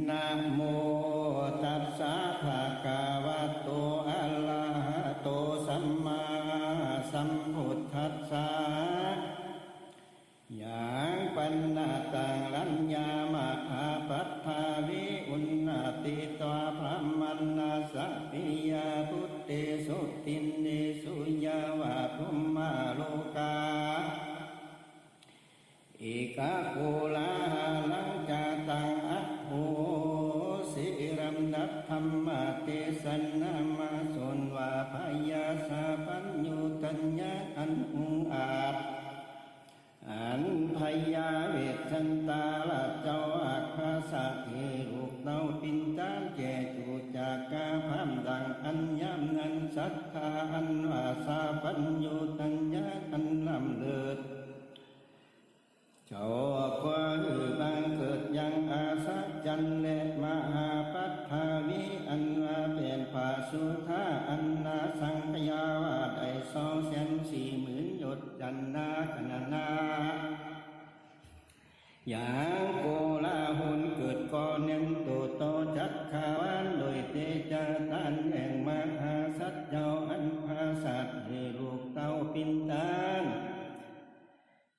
นะโมตัสสะภะคะวะโตอะระหะโตสัมมาสัมพุทธัสสะยังปันนาตังรัญญามะอาปัฏฐาวิอุณนาติตวาพระมัณนาสัพพิยาพุทเตสุตินเนสุยาวะภุมมาโลกาเอกะโกลาลังจาตังอัตโหสิรัมนัตธัมมาเตสันนามาสนวาพยาสาปัญญูตัญญาอันอุอาจอันพยาเวทันตาละเจ้าอักภาษาเอรูปเนาปินจานแจจูจากกาพามดังอัญญามนันศรัทธาอันวาสาปัญญูตัญญาอันลำเลิศเจ้าความบังเกิดยังอาสัจจันและมหาปัฏฐาวิอันว่าเป็นภาสุธาอันนาสังขยาวาได้240,000 ยศจันนาขณนาอย่างโกลาหุนเกิดก่อนยังโตโตจักขาวานโดยเตจาตันแห่งมหาสัจเจ้าอันภาสัตให้ลูกเต้าปินตาน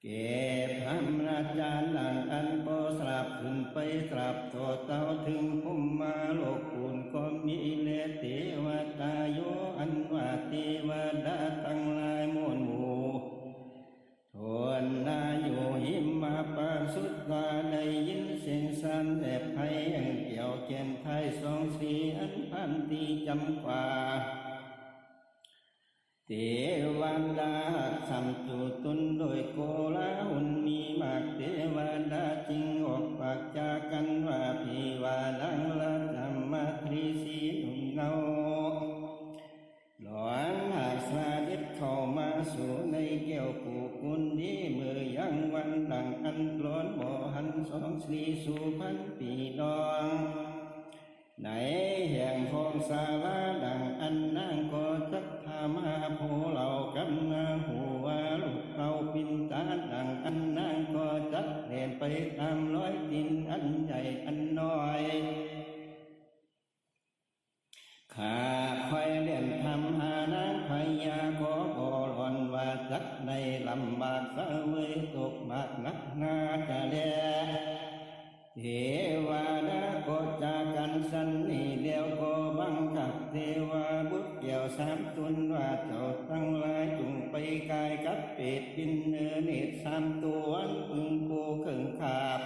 เก็บธรรมราชาหลังอันโปสลับขึ้นไปกลับตัวเต้าถึงภูมิมาโลกปุ่นก็มีเลเทวตาโยอันว่าเทวดาตั้งหลายมวลหมู่ทวนนาโยหิมมาปาสุดว่าได้ยินเสียงสั่นแทบไทยแห่งเกี่ยวแก่นไทย24 อันพันตีจำกว่าเทวันดาสัมจุตุนโดยโกลาหุนมีมากเทวดาจึงออกปากจากกันว่าพิวาลังละธรรมทรีสีนุ่มเนาหลอนหากสาดิษเข้ามาสู่ในแก้วกูกุลดีเมื่อยังวันดังอันกลอนบ่หัน2 สีสู่พันปีดองในแห่งของสาลาดังอันนางก็จักธามาผู้เหล่ากำนาหัวลูกเอาปินตาดังอันนางก็จักเดินไปตามร้อยดินอันใหญ่อันน้อยข้าคอยเล่นทำหานางพญาขอบอหลอนว่าจักในลำบากเสวยตกบากนักนาจะแลเทวดาก็จากกันสันนี่เดียวก็บังคับเทวบุตรเกี่ยว3 ตนว่าเจ้าทั้งหลายจงไปกายกับเป็ดบินเนื้อเนตร3 ตัวพึงโกเข่งขาบ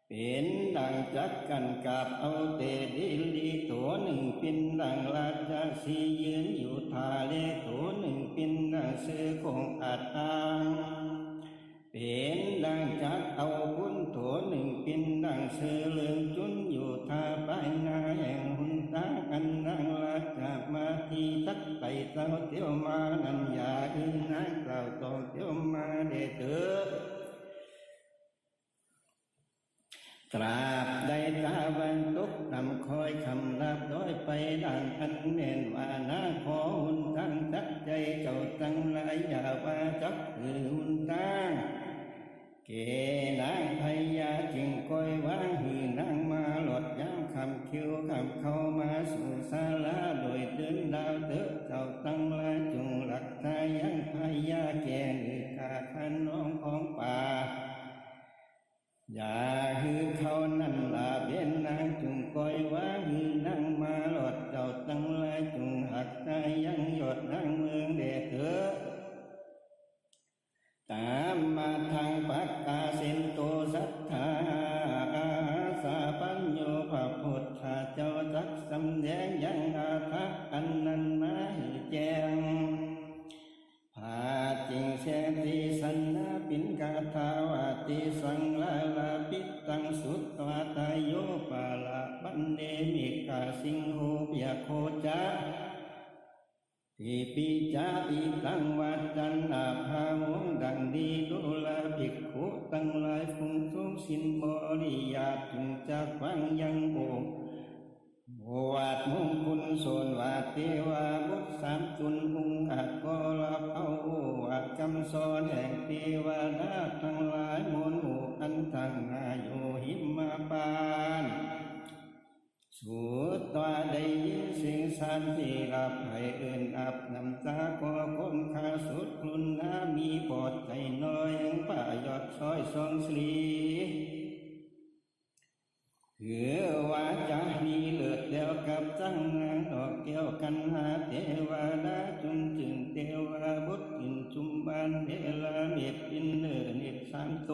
เป็นดังจักกันกับเอาเตดิลีตัว1เป็นดังราชสียืนอยู่ทาเลตัว1เป็นดังเสือของอัดอ้างเป็นดังจักเอาพุนตัว1เป็นดังเสือเหลืองจุนอยู่ทาปลายนาแห่งหุนตาอันนางลาจากมาที่ทักไตเต้าเตียวมานันยาอื่นนางกล่าวต่อเตียวมาเดเถอตราบใดตาวันตกนำคอยคำลาบด้อยไปดังอันเน่นว่านาขอหุ่นตั้งจักใจเจ้าตั้งหลายอย่าว่าจักคือหุ่นตั้งเกนางพญาจึงคอยวางหือนางมาหลดย้ำคำคิวคำเข้ามาสู่ศาลาโดยเดินดาวเตอเจ้าตั้งหลายจงหลักทายังพญาแก่หรือกาขันน้องของป่าอย่าหือเขานั่นลาเบียนนางจงคอยว่าหือนางมาหลดเจ้าตั้งหลายจงหักใจยังหยดนางเมืองเดเถอตามมาทางปัตตาสินโตสัทธาสาปัญโยพระพุทธเจ้าจักสำแดงยังอาทักอันนั้นมาให้แจ้งผาจริงแสนสีสันนาปินกาทาวาติสังลาลาปิตังสุตวาตายโยปาลาบันเดมิกาสิงโหเปียโคจาทิปิจาอิตังวัจจันอาภาวงดังดีดุลาภิกขุตั้งหลายคงทรงสินบริยาจึงจะฟังยังโบวาดมงคลส่วนวาดเทวาบุตร3 จุนหุงอาจก็รับเอาวาดคำสอนแห่งเทวดาทั้งหลายมวลหมู่อันทั้งนาโยหิมมาปาน ำตาก็คนขาสุดคลุนน้ามีปอดใจน้อยป่ายอดซอยสองสลีหือว่าจะมีเลือดเดียวกับจังงานดอกเกี่ยวกันหาเทวดาจนจึงเทวบุตรกินจุมบานเดลาเม็ดปินเนื้อเน็ดสามโต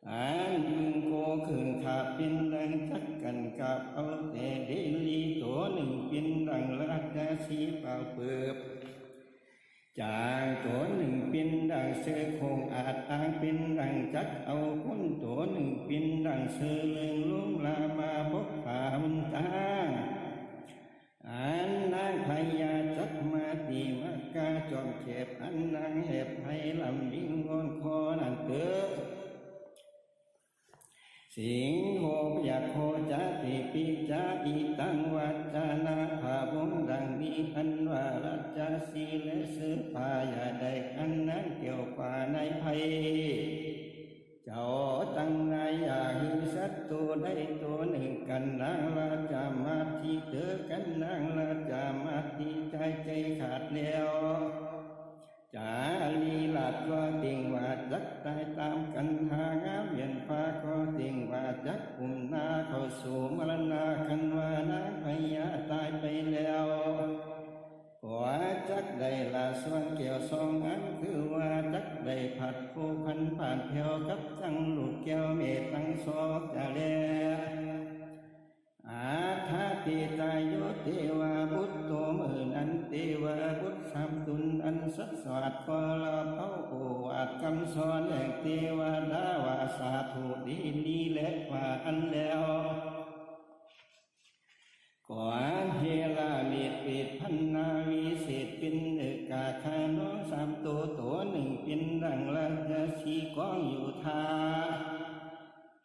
อันยึงโกคืนขาเป็นดังจักกันกับเอาแต่เดลีตัวหนึ่งเป็นดังราชสีเป่าเปิบจากตัวหนึ่งเป็นดังเสือคงอาจอ้างเป็นดังจักเอาคนตัวหนึ่งเป็นดังเสือเลืองลุงลามาบกขามันตาอันนางพญาจักมาตีมากาจอมเข็บอันนางแหบให้ลำวิ่งงอนคอนั่นเกิดสิงโหพยาโคจาติปิจาอิตังวัจจานาภาบงดังนี้อันว่าราชสีและสือพายาได้อันนั้นเกี่ยวกว่าในภัยเจ้าตั้งไงอยากหิสัตตัวได้ตัวหนึ่งกันนางราชามาที่เจอกันนางราชามาที่ใจขาดแล้วจาลีลาดก็ติงว่าจักตายตามกันหางามเวียนฟ้าก็ติงว่าจักอุ่มนาเข้าสู่มรณะคันว่านางพญาตายไปแล้วก็จักได้ละส่วนเกี่ยวสองอันคือว่าจักได้ผัดผู้พันผ่านเพียวกับจังลูกแก้วเมตตั้งสอกจะแลอาทาติตายุเทวาบุตรโตมือนันเทวาบุตรสามตุนอันสัสวัดก็ลาเป้าโอวาดคำสอนแห่งเทวดาวาสาธุดีลีและว่าอันแล้วก่อนเฮลาเมียดเวทพันนาวิเศษเป็นเอกาคาน้องสามตัวหนึ่งเป็นดังราชสีกองอยู่ทา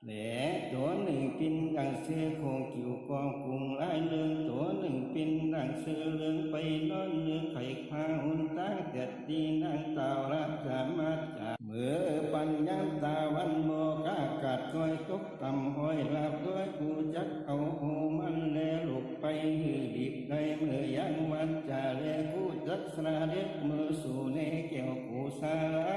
และตัวหนึ่งเป็นดังเสือคงกิ่วกองกุงลายเลืองตัวหนึ่งเป็นดังเสือเลืองไปนอนเลืองไข่พาหุ่นตั้งเจ็ดดีนางตาวราชามาจากเมื่อปัญญาตาวันโมกากาดก้อยตกต่ำห้อยลาบด้วยกูจักเอาหูมันแลลุกไปหือดิบได้เมื่อยังวันจะแลกูจักสระเล็กมือสู่ในแก้วกูสาลา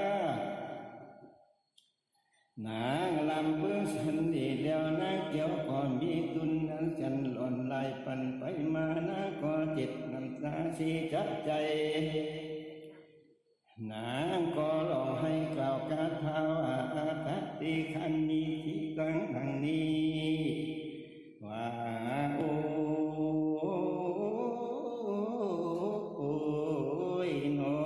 นางลำเบื้องสันดีเดียวนางเกี่ยวก่อนมีตุนนั้นจันหล่นลายปันไปมานางก็จิตน้ำตาสีจับใจนางก็ร้องให้กล่าวคาถาว่าทัตติขันนี้ที่ตั้งดังนี้ว่าโอ้ยหนอ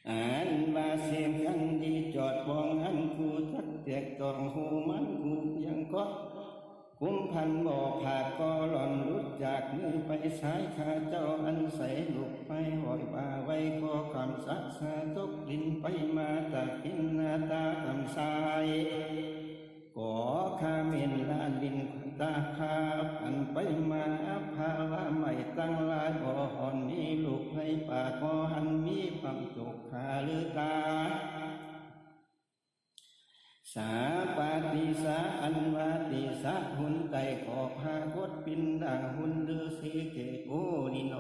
อันว่าเสียงกันดีจอดบองอันกูทักแตกตองหูมันกูยังก็คุ้มพันบอกขาดก็หล่อนรุดจากมือไปสายขาเจ้าอันใสลุกไปหอยบาไว้ก็คำสักษาตกลิ้นไปมาตากินหน้าตาคำสายก่อข้าเม็นลาดินตาคาอันไปมาพาละไม่ตั้งลายบ่หอนมีลูกให้ป่าก็หันมีปังตกขาหรือตาสาปาติสาอันวาติสาหุ่นไตขอบหาคดปินดังหุ่นฤาษีเกโกนิโน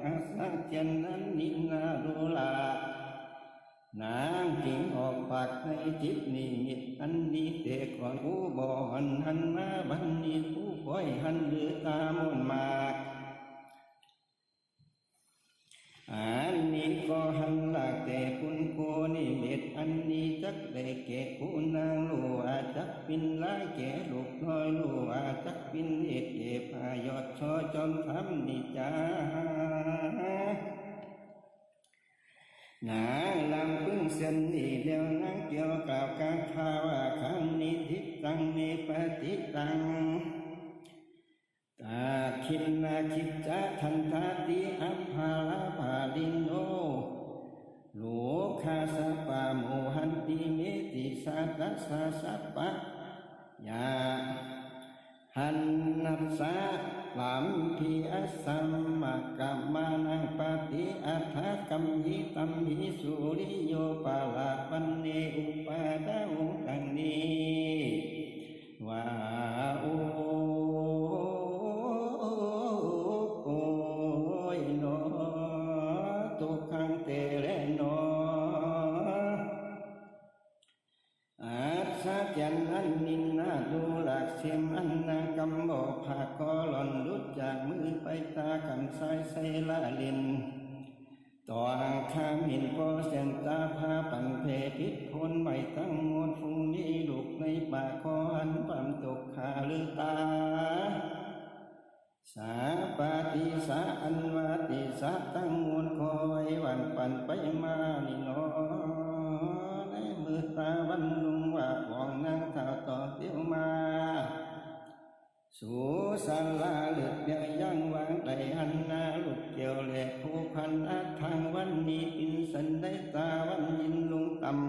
อาสักเจนนั้นนินาดูลานางจึงออกปากในจิตนิมิตอันนี้เตะก่อนผู้บ่หันมาบันนี้ผู้คอยหันหรือตามนมากอันนี้ก็หันหลักแต่คุณโกนิเม็ดอันนี้จักได้แก่คุณนางลูอาจักปินลายแก่ลูกน้อยลูอาจักปินเอกเอพายอดชอจอมทำนิจานางลำพึ่งเส้นนี้เดียวนางเกี่ยวกับการทาว่าขันนิทิตังนิปฏิตังตาคินนาคิจจะทันทาติอัปภาลาภาลินโนโลคาสปะโมหันติเมติสัตสะสัปปะยาหันนัสสะลัมพิอัสสัมมากัมมานังปฏิอัฏฐกัมหิตัมหิสุริโยปาลาปันเนอุปาดาอุตังนีว่าโอ แก่นอันนินนาดูหลักเสียมอันนากำบอกผากคอหล่อนลุดจากมือไปตากำสายใส่ละลินต่ออาคามินพอเสียนตาพาปั่นเพพิษพ้นใบตั้งมวลฟุ้งนี้ลูกในป่าคอหันปั่นตกขาลือตาสาปาติสาอันวาติสาตั้งมวลคอยวันปั่นไปมานี่นอในมือตาวันลุงว่าปองนางเท่าต่อเตี้ยวมาสู่สันลาเลือดเดียวยังวางไหลหันหน้าลูกเกี่ยวแหลกผู้พันอาทางวันนี้อินสันได้ตาวันยินลงต่ำ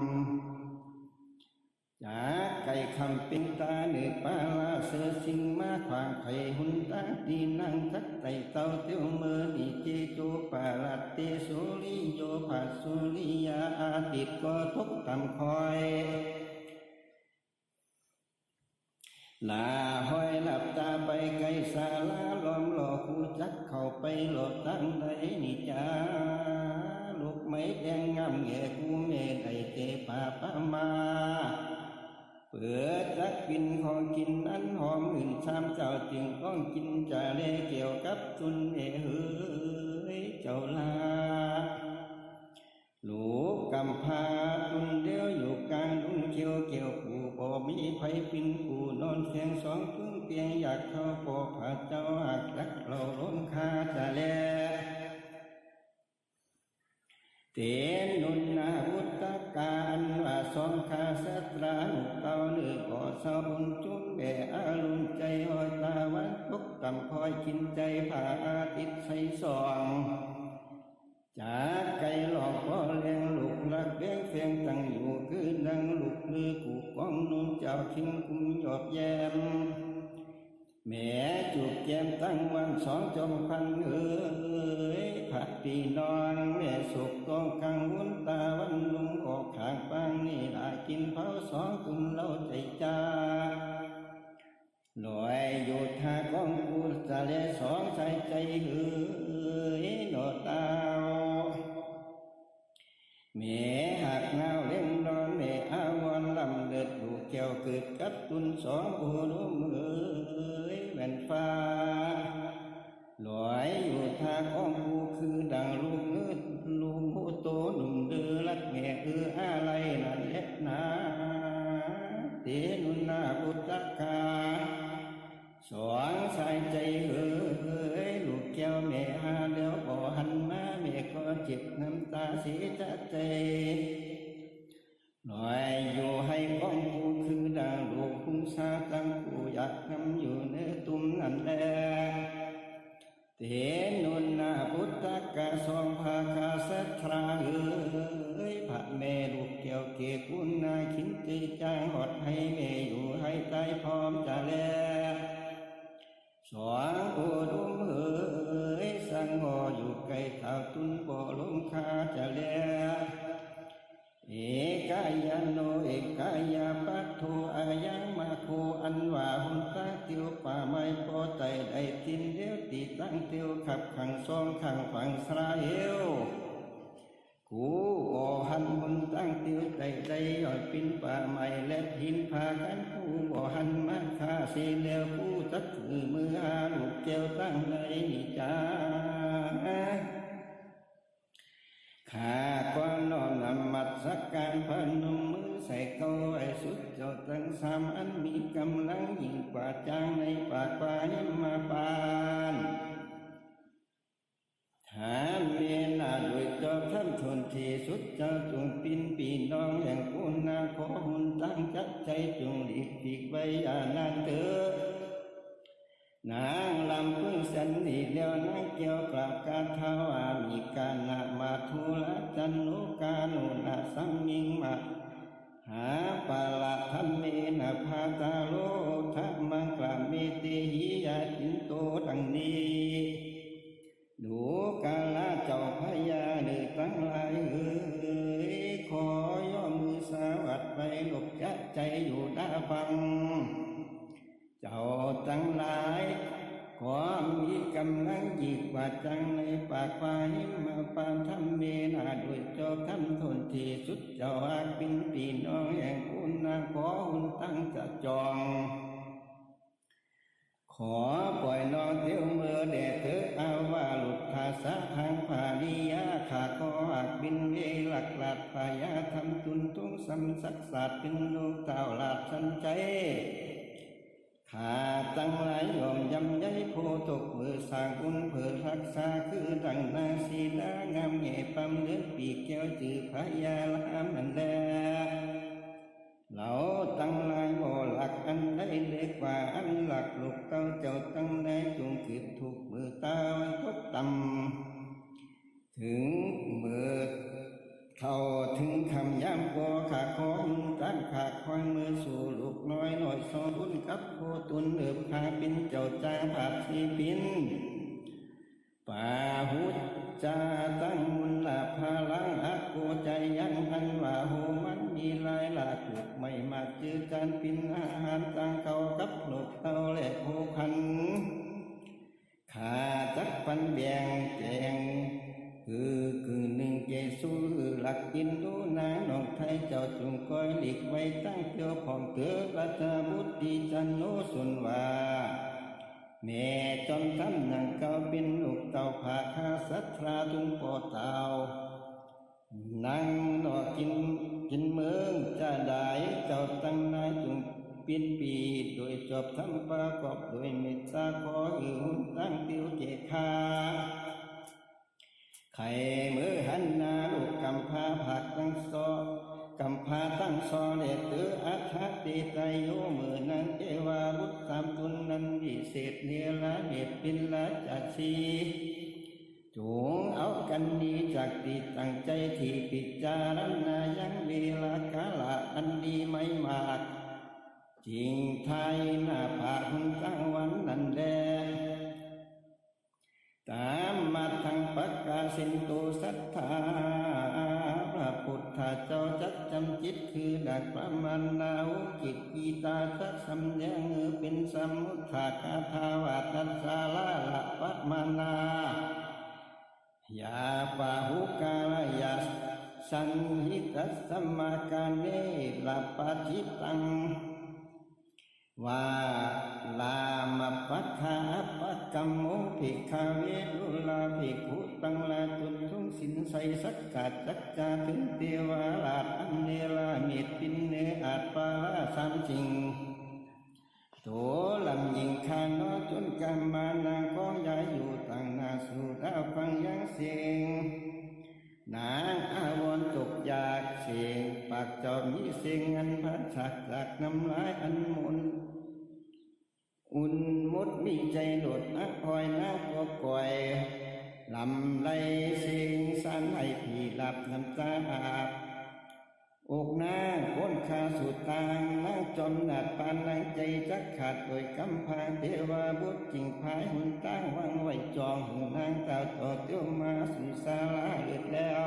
จากไก่คำเป็นตาเนื้อปลาลาเสือสิงมาขวางไข่หุ่นตาดีนั่งทักไตเต้าเตี้ยวเมื่อนี่เจโจปาลาเตสุริโยภาสุริยาอาติตก็ทุกต่ำคอยลาห้อยหลับตาไปไกลสาลาล้อมหลอกกูจักเข้าไปหลดตั้งใดนี่จ้าลูกไม้แดงงามแง่กูเมได้เตป่าป้ามาเปิดจักปินของกินอันหอมอื่นชามเจ้าจึงต้องกินจะเลเกี่ยวกับตุนเอเฮ้ยเจ้าลาลูกกำพาตุนเดียวอยู่กลางดุงเกี่ยวเกี่ยวผู้บ่มีไผปินผู้นอนเสียงสองพึ่งเตียงอยากเข้าปอผาเจ้าหักรักเราล้นคาจะแลเตนนุนนาบุตตะการว่าสองคาสตรานุเก่าเนื้อก่อเศร้าบุญจุ้มแบอารมณ์ใจหอยตาวันทุกต่ำคอยกินใจผาอาทิตย์ใสส่องจากไก่หลอกพ่อเลี้ยงลูกรักเลี้ยงเฟียงตั้งอยู่คือดังลูกลือกูก้องนุ่งเจ้าทิ้งกุมหยอบแยมแม่จูบแยมตั้งวันสองจมพันเอ๋ยผัดปีนอนแม่สุกต้องกังวุ้นตาวันลุงออกข้างปังนี่ได้กินเผาสองตุนเล่าใจจ้าหน่อยอยู่ท่ากองกูจะเลสองใจใจเอ๋ยหนอตาวแม่หักเงาเล่นนอนแม่อาวอนลำเดือดดูแก้วเกิดกับตุนสองโอ้ลมเอ๋ยแว่นฟ้าลอยอยู่ท่ากองกูคือดังลูกเงืดลูกโมโตหนุ่มเดือลัดแม่อะไรนั่นเล็ดนาเตนุนนาบุตรกาสองสายใจเอ๋ยลูกแก้วแม่หาเลี้ยวบ่หันมาแม่ก็เจ็บน้ำตาเสียใจหน่อยอยู่ให้ก้องกูคือดังลูกคุ้งซาตั้งกูอยากนำอยู่ในตุ้มนั่นแหละเตนุนนาพุทธกาสองภาคาสัทราเอ๋ยพระแม่ลูกแก้วเกกุณนาขินตีจางหอดให้แม่อยู่ให้ตายพร้อมจะแลสองโอดุมเอ๋ยสังหออยู่ไกลเท่าตุนบ่ลมคาจะแลเอกายโนเอกายาปัตโทอายังมาโคอันว่าหุนตาเตียวป่าไม้ปอไตได้ทินเดียวตีตั้งเตียวขับขังซองขังฝังสราเอวกูอ่อหันหุนตั้งเตียวใจใจย่อยปินป่าไม้และหินพากันกูอ่อหันมาคาเสียแล้วกูจัดมืออาลูกเจียวตั้งในนิจาข้าก็น้อมนำมัดสักการพนมมือใส่เก้าไอ้สุดเจ้าตั้งสามอันมีกำลังยิ่งกว่าจางในปากป่านิมมาปานถามเมียนาโดยเจ้าท่านทนที่สุดเจ้าจงปินปีน้องแห่งคุณนาขอหุ่นตั้งจัดใจจงหลีกปีกใบอย่านานเถิดนางลำพึ่งสันนิเดียวนางเกี่ยวกลับกาเท้าอามีการนามาทุลจันโนกาโนนาสัมมิงมาหาปาลธรรมเมนะภาตาโลธรรมังกลาเมติหิยาจินโตดังนี้ดูกาลเจ้าพญาเดือตั้งหลายเอ๋ยขอย่อมือสวัสดิ์ไปหลบจัดใจอยู่ด้าฟังเจ้าตั้งหลาย ขอมีกำลังจิตว่าจังในปากฟ้าหิมมาปามทำเมนาโดยเจ้าทำทนที่สุดเจ้าอาจเป็นปีน้องแห่งคุณนาขอหุ่นตั้งจะจองขอปล่อยน้องเที่ยวเมื่อแดดเธออาว่าหลุดภาษาทางผาดียาขาขอหักบินเวหลักหลาดพายาทำตุนทุ่งสำสักศาสตร์เป็นลูกเต่าหลาดสันใจขาตั้งหลายยอมยำยัยโพตกมือสร้างบุญเพื่อรักษาคือดังนาศีลางามเงยปั๊มเลือดปีแก้วจือพายาลามนั่นแลเราตั้งหลายบ่หลักอันใดเล็กกว่าอันหลักลูกเต้าเจ้าตั้งใดจงคิดถูกมือตาวันทดต่ำถึงมือเข้าถึงคำย้ำบ่ขาดของตั้งขาดควายมือสู่ลูกน้อยหน่อยสองบุญกับโคตุนเอิบขาเป็นเจ้าจ่าผาสีปินป่าหุดจาตั้งมุนละพาลังอักโกใจยังอันว่าโหมันมีลายหลากลูกไม่มากจืดจานปินอาหารต่างเก่ากับลูกเต้าและโคคันขาจักปันแบ่งแจงคือหนึ่งเกสู้หลักกินดูนางน้องไทยเจ้าจงคอยหลีกไว้ตั้งเกี่ยวของเกิดราชบุตรีจันโนสุนวาแม่จอมทำนางเก่าเป็นลูกเต่าผาคาสัทราทุนปอเต่านางนอกินเมืองจะได้เจ้าตั้งนายจงเปลี่ยนปีโดยจบทำประกอบโดยเมตตาขอหุ่นตั้งติวเจคาไข่มือหันนาลูกกำพาผักตั้งซอกำพาตั้งซอเด็ดตืออัฐติไตโยมือนั้นเทวาบุตรตามตุนนั้นวิเศษเนรเดชปินละจัดสีจงเอากันดีจากติตั้งใจที่ปิจารณายังเวลากาละอันดีไม่มากจริงไทยหน้าผาหุ่นตั้งวันนั้นแดตามมาทางปักกาสินตุศรัทธาพระพุทธเจ้าจักจำจิตคือดักประมาณนาวุกิจกีตาทักสำแดงเป็นสมุทธาคาทาวาตัสสาลาละปัตมานา ยาปะหุกาลยาสันหิตัสสมากาเนลาปจิตังวาลามปัฏฐาปักกัมโมภิกขเวรุลาภิกขุตังลาตุทุงสินใสสักกัดจักจาถึงเทวาลาอันเนลาเมตปินเนอาจปาลาสามจริงโตลำยิงคานอจนกันมานางก็ย้ายอยู่ต่างนาสู่ดาวฟังยังเสียงนางอาวรตกยากเสียงปากจอบมีเสียงอันพัดฉักจากน้ำลายอันมนอุ่นมุดมีใจโดดนักคอยนักก็ก่อยลำไรเสียงสันให้พี่หลับน้ำตาอาบอกนางก้นขาสุดทางนางจมหนัดปานนางใจจักขาดโดยกำพางเทวาบุตรจริงพายหุ่นตั้งวางไว้จองหูนางตาต่อเตี้ยวมาสู่ศาลาเลือดแล้ว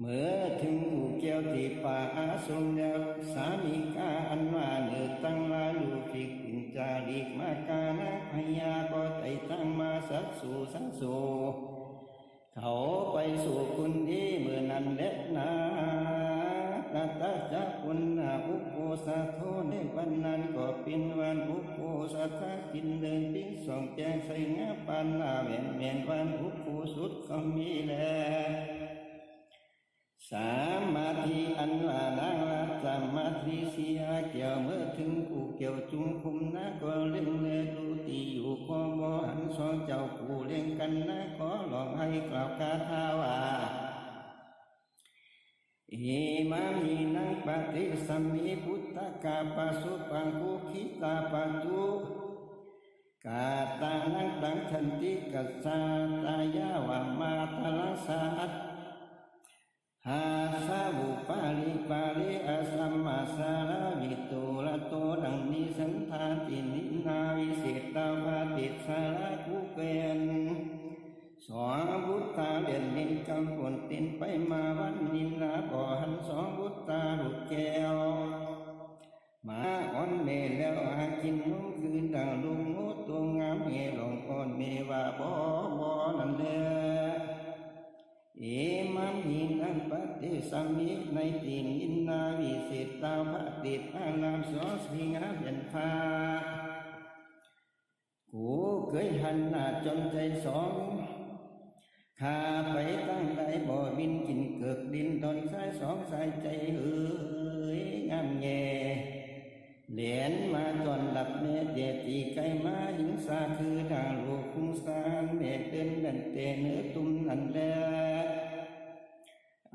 เมื่อถึงผู้เกี่ยวที่ป่าอาสมแล้วสามีกาอันว่าเนื้อตั้งลาลูฟิกปินจารีกมากานะพยาก็ไต่ตั้งมาสักสู่สังสูเขาไปสู่คุณที่เมื่อนั้นเล็ดนาตาตาจักคุณนาอุปโภสะโทในวันนั้นก็เป็นวันอุปโภสะทากินเดินปิ้งสองแจงใส่งาปานนาเวียนวันอุปโภสุดก็มีแลสามาธิอันว่านางละสามาธิเสียเกี่ยวเมื่อถึงผู้เกี่ยวจุงคุมนะก็เล่งเลือดูตีอยู่ก็บ่หันสองเจ้าผู้เล่งกันนะขอลองให้กล่าวคาถาว่าอิมามินังปฏิสัมมิพุทธกาปสุปังคุขิตาปัจจุกาตานังตังทันติกัสสาตายาวามาตลัสสัตหาสาวุปาลิอาสัมมาสารวิโตละโตดังนิสันทาตินินาวิเศษตาวาติสารกุเกนสองบุตตาเด่นนินกำฝนตินไปมาวันนินนาบ่อหันสองบุตตาลูกแก้วมาอ่อนเมแล้วหากินนุ่งคืนดังลุงโง่ มิในตีนอินนาวิเศษตาพระติดอารามสอสีงาเห็นฟ้ากูเคยหันหน้าจนใจสองข้าไปตั้งได้บ่บินกินเกือกดินตอนสายสองสายใจเฮ้ยงามแย่เหรียญมาตอนหลับเมตเดตีไกมาหิงสาคือทางลูกคุ้งสานเมตเดินดันเตเนื้อตุ้มนันแล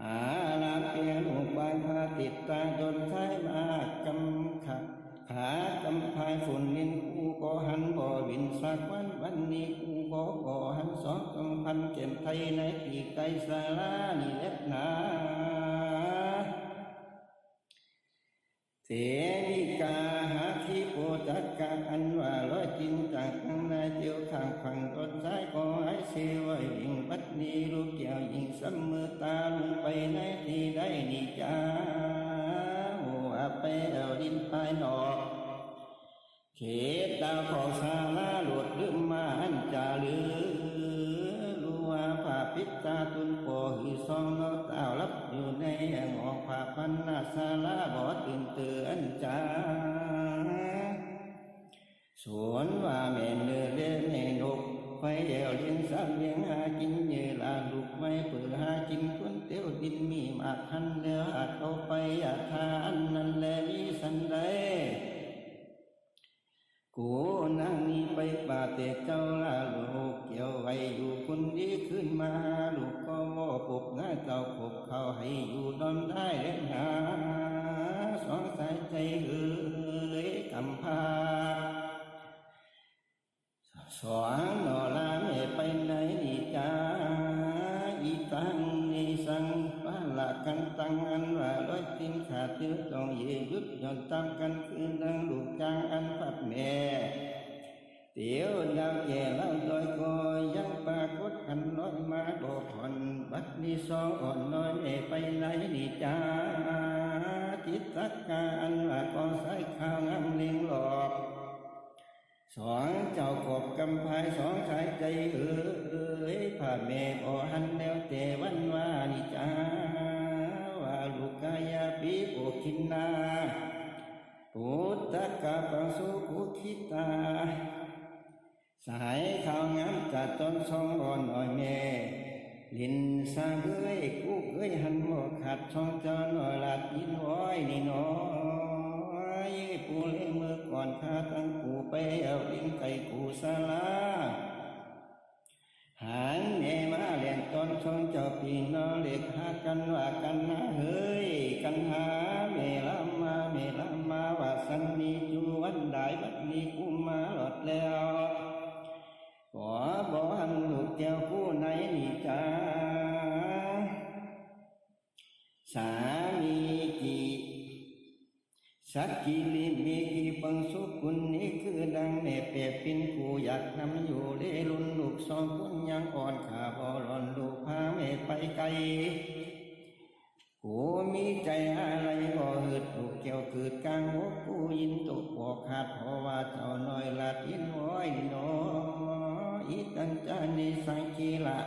อาลาเปียลูกบานพาติดตาจนท้ายมากำขับขากำพายฝุ่นนินกูก็หันบ่วินสักวันนี้กูก็หันสองกำพันเก็บไทยในปีไกสาลานี่เล็บหนาเสวิกาหาที่โปจัดการอันว่าร้อยจินจากข้างในเดียวข้างฝั่งต้นซ้ายก็ให้เสียไว้ยิงบัดนี้ลูกแก้วยิงซ้ำมือตาลงไปในที่ได้นี่จ้าโอ้อาไปเอาดินไปหนอกเขตดาวของสาลาหลุดลืมมาอันจ่าลือรู้ว่าผ้าปิดตาตุนโปหีซองเราเต้ารับอยู่ในหอกผ้าพันนาสาลาบ่ตื่นเตือนจ้าสวนว่าแม่เนื้อเล่แม่นกไฟเอวเลี้ยงสัตว์เลี้ยงหากินเยื่อลาลูกไม่เปื่อหากินคนเตี้ยวดินมีมากหันเลี้ยวหัดเอาไปอยากทานนั่นแหละมีสันได้กูนั่งนี่ไปป่าเตะเจ้าลาลูกเกี่ยวไว้อยู่คนดีขึ้นมาลูกก็ว่าปกง่ายเจ้าปกเขาให้อยู่ดอนได้เล่นหาสองสายใจเอ้ยกำพาสองหนอลาไม่ไปไหนนี่จ้าอีตังนี่สังป้าละกันตังอันว่าร้อยตินขาดเตื้อต้องเยยุดย่อนตามกันคืนดังลูกจางอันพัดแม่เตี๋ยวดาวแย่เล่าดอยคอยยังปากดอันน้อยมาบอกผ่อนบัดนี้สองอ่อนน้อยไม่ไปไหนนี่จ้าจิตตักกาอันว่าก็ใส่ข้าวงามเลี้ยงหลอกสองเจ้ากบกำพายสองสายใจเอ้ยผ่าแม่บ่หันแล้วแต่วันว่านี่จ้าว่าลูกกายาปีโอคินนาปุตตะกะปังสุขุคิตาสายข้าวงามจัดตอนสองอ่อนอ่อยแม่ลินสาเอ้ยกูเคยหันหมดขัดช่องเจ้าหน่อยลาดยินไว้นี่น้อยปูเล่มือก่อนข้าตั้งกูไปเอาดินไก่กูสาลาหางเนมาเลียนตอนช่องเจ้าปีนอเล็กหากันว่ากันหาเฮ้ยกันหาเมลามาว่าสันนีจูวันได้บัดนี้กูมาหลอดแล้วขอบ่หันลูกแก้วผู้ไหนนี่จ้าสามีกีสักกิลิมีกีปังสุกุลนี้คือดังแม่เปียปินกูอยากนำอยู่เลลุนลูกสองคุณยังอ่อนขาบ่หล่อนลูกพาแม่ไปไกลกูมีใจอะไรบ่หืดลูกแก้วคืดกลางอกกูยินตกบอกขาดเพราะว่าเจ้าน้อยลาดยินห้อยน้อยอีตันจานิสังกีละ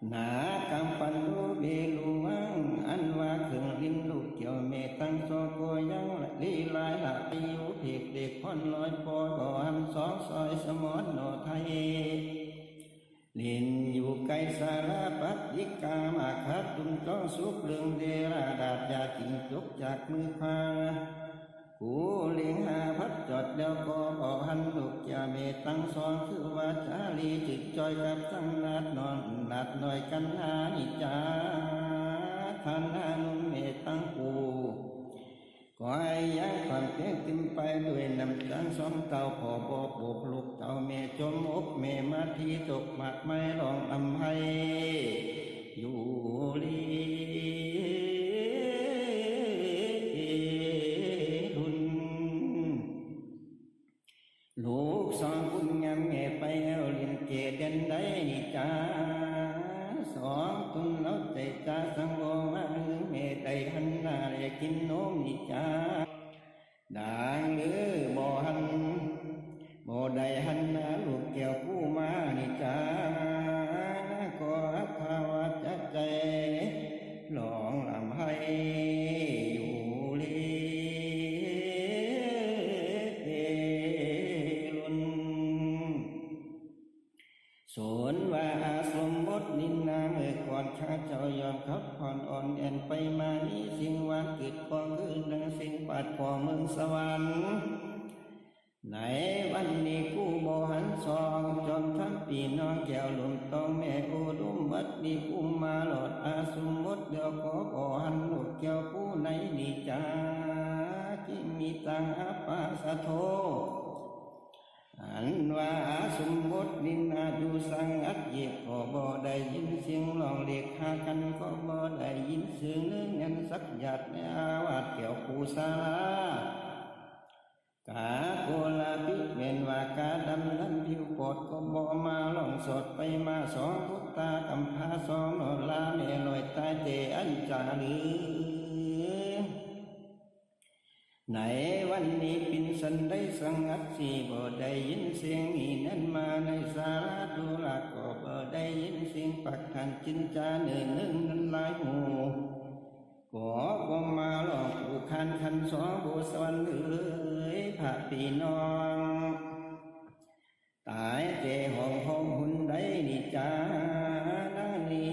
หนากำปันรูเบลูวังอันว่าเครื่องลิ้นลูกเกี่ยวเมตังโซโกยังลีลายละปิวเด็กเด็กพ่อนลอยปอยบ่หันสองซอยสมอนโนไทยลินอยู่ไกลสารปัดยิกามาคัดตุนต้องสุกเรื่องเดราดาดยากินจุกจากมือพากูเลี้ยงหาพัดจอดแล้วก็บ่หันลูกจะเมตังสองคือว่าจาลีจิตจอยกับสังนาดนอนนาดหน่อยกันหานิจาท่านนานุเมตังกูก็ให้ย้ายความเพียงติมไปด้วยน้ำจังสองเต่าขอบอกบุกลูกเต่าเมจมอกเมมาทีตกหมัดไม่ลองอำให้อยู่ลีลูกสองคุณงามแง่ไปเอาเลียนเกเด่นได้นี่จ้าสองตุนแล้วใจจ้าสังโวมาเมไตหันหน้าเรียกินนมนี่จ้าด่างหรือบ่หันบ่ได้หันหน้าลูกแก้วผู้มานี่จ้าก็ภาวะจัดใจหลองลำให้ พ่อเมืองสวรรค์ไหนวันนี้กูบ่หันซองจอมทำปีน้องแก้วหลุมตองแม่โอดุมวัดดีกูมาหลอดอาสมมติเดียวขอบ่หันลูกแก้วกูไหนดีจ้าที่มีตังอาปาสะโทอันว่าสมมตินินอาดูสังอัดเย็บก็บ่ได้ยินเสียงร้องเรียกหากันก็บ่ได้ยินเสียงเนื้อเงินสักหยาดในอาวาสแก้วกูสาลากาโกลาปิเวนว่ากาดำนั้นผิวปอดก็บ่มาล่องสดไปมาสองพุทธากำพาสองนลาเมลอยตายเตอันจาลือไหนวันนี้ปินสันได้สังอัดสีบ่ได้ยินเสียงอีนั้นมาในสาราดูลาก็บ่ได้ยินเสียงปักขันจินจาเนื้อนึ่งนั้นหลายหูก็บ่มาหลอกผูกคันคันสองโบสวรรค์พระพี่น้องตายเจห้องหุ่นได้นิจานานี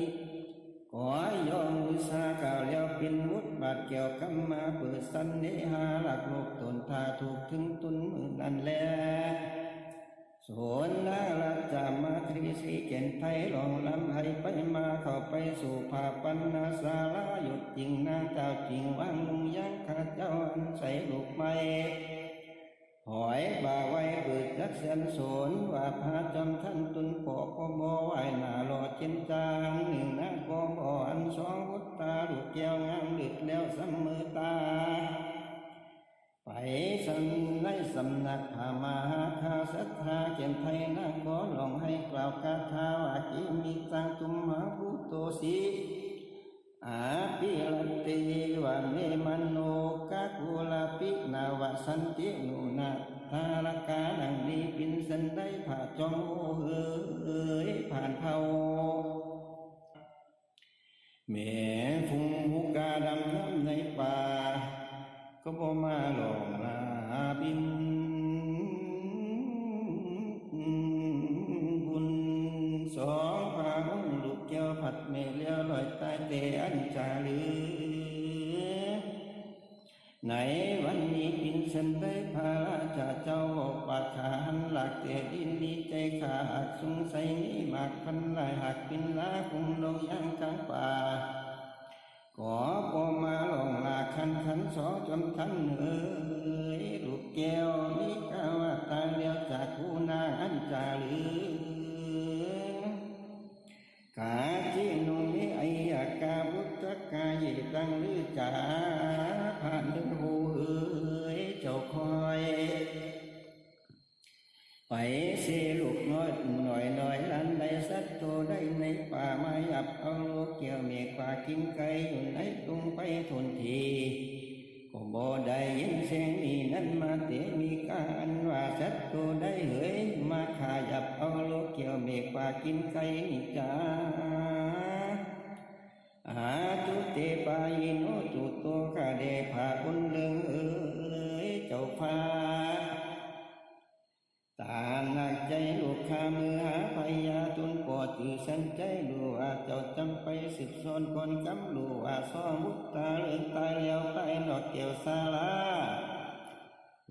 ขอยอมอุตสาก่าวแล้วเป็นวุฒิบาทเกี่ยวกับมาเปิดสันนิหาหลักโลกตนทาถูกถึงตุนมือนั่นแหละโสนนาละจามาทรีสีเก่นไทยลองลำให้ไปมาเข้าไปสู่ภาปันนาสาลาหยุดจริงนางเจ้าจริงว่างมุงยังข้าเจ้าอันใส่ลูกไม้หอยบ่าไว้เปิดจักเสียนโสนว่าพาจำท่านตุนปอก็บ่ไหวหน้าหล่อเช่นจางหนึ่งนะก็บ่อันสองวุฒตาลูกแก้วงามดึกแล้วเสมอตาไปสันในสำนักพามหาคาสัทธาเขียนไทยนั่งขอลองให้กล่าวคาถาว่ากิมิตังตุมหาภูโตสีอาปิลติวะเมมันโนกะกุลาปินาวสันตินุนาทารกาดังนี้ปินสันได้ผ่าจองโอเอ๋ยผ่านเผาแม่ฟุงหูกาดำน้ำในป่าก็บ่มาหลงลาบินบุญสองพาหุ่นลูกแก้วผัดเมเลี้ยวลอยใต้เตอันจาลือไหนวันนี้ปินสันได้พาราชาเจ้าบอกปากขาหันหลักเตดินดีใจขาหักสงสัยมีมากพันลายหักปินลาคงลงย่างกลางป่าขอปอมาลงลาคันสอจนทันเอ๋ยลูกแก้วมีกาว่าตายแล้วจากกูนางอันจาลือกาจินุมิไอยากาบุตรกายตังลือจ่าผ่านเดินหูเอ๋ยเจ้าคอยไปเสลูกน้อยหน่อยลันได้สัตว์โตได้ในป่ามาหยับเอาลูกเกี่ยวเมฆป่ากินไก่อยู่ในตุงไปทนทีก็บ่ได้ยินเสียงนี้นั้นมาเตมีการว่าสัตว์โตได้เหยมาขาหยับเอาลูกเกี่ยวเมฆป่ากินไก่นี่จ้าอาจุเตปายิโนจุโตกาเดภาอุนเลืองเอ๋ยเจ้าฟ้าตาหนักใจลูกข้ามือหาพยาจนปอดจือสันใจลูว่าเจ้าจำไปสิบโซนคนกำลูว่าซ้อมุตตาเลื่อนตายแล้วไปนอดเกี่ยวสาลา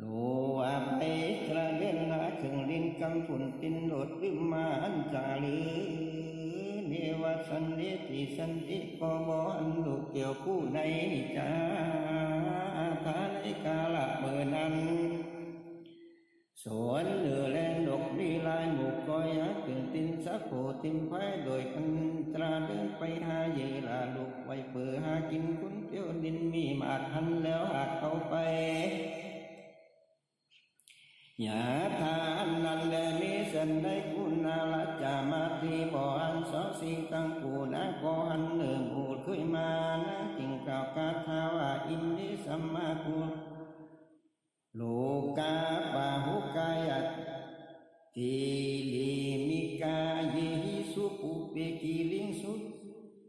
ลูว่าไปกระเด็นนาขึงดินกำฝุ่นตินโดดดึมมาอันจาลือเนวสันนิติสันติกบอันลูกเกี่ยวผู้ในจ้าทาในกาลเมื่อนั้นสวนเดือแลนดกดีลายหมูกอยยักตื่นตินสักโผติมไฟโดยอันตราเดินไปหาเยลาลูกไว้เปื่อหากินคุณเตี้ยวดินมีมาทันแล้วหากเข้าไปอย่าทานนั่นแลมีสันได้คุณนาละจามาทีบ่ออันสองสีตังกูนะก็อันเนื้อบูดขึ้นมานะจิงกล่าวคาถาว่าอินนิสัมมาคุโลกาปาหุกายะติลิมิกายหิสุปุเปกิลิงสุ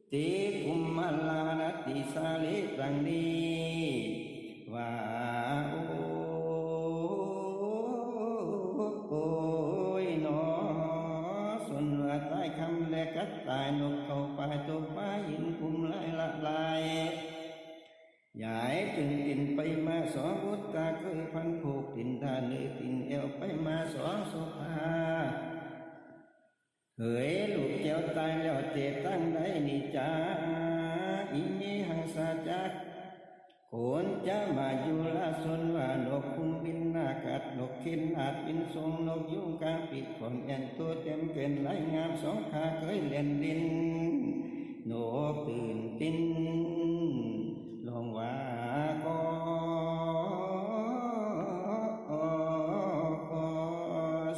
เตกุมมาลานติสาเลตังนีว่าโอยนอส่วนว่าตายคำและกัดตายนกเข้าไปตัวป้ายินกุมลายละลาย ยายจึงตินไปมาสองบุตรตาเคยพันผูกตินทาเนยตินเอวไปมาสองสุภาเฮ้ยลูกเจ้าตายแล้วเจ็บตั้งได้นิจาอิมิหังสาจักโขนจะมาอยู่ละสนว่านกคุ้มบินนากัดนกขินอาจบินทรงนกยุงกาปิดขนแอนตัวเต็มเกินไหลงามสองขาเคยเล่นดินนกตื่นตินลองว่าก็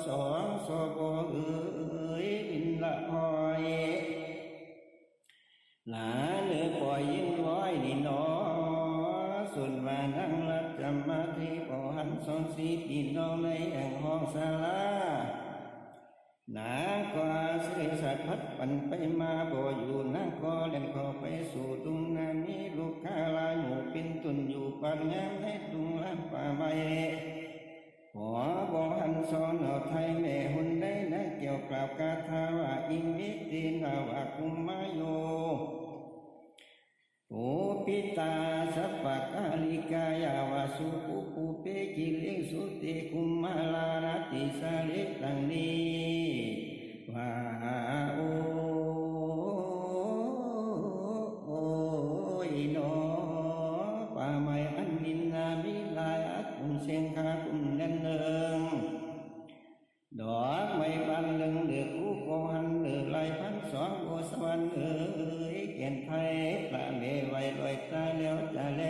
สองสบเอ๋ยบินละหอยหลาเนื้อปล่อยยินไว้นี่นอส่วนว่านั่งรับจำมาที่ปอหันสองสีพี่น้องในแห่งห้องศาลาหนากว่าเสยสัตว์พัดปั่นไปมาบ่อยู่นั่งก็เล่นเข้าไปสู่ตุงนามีลูกค้าลายหมูปินตุนอยู่ปานงามให้ตุงลานป่าใบหัวบ่หันสอนเอาไทยแม่หุ่นได้นะเกี่ยวกับกาถาว่าอิมิตินาวาคุมมาโยโอปิตาสัพพกาลิกายาวาสุปุปุเปกิเลสุติคุมมาลาราติสาเลตังนีว่าโอยโนป่าไม้อันนินนามิลายอักคุมเสียงคาคุมแน่นเนืองดอกไม้บานหนึ่งเดือกูโกหันเดือลายพันสองโอสวรรค์เอ๋ยเก่นไทยปลาเมไว้ลอยตาแล้วจะแล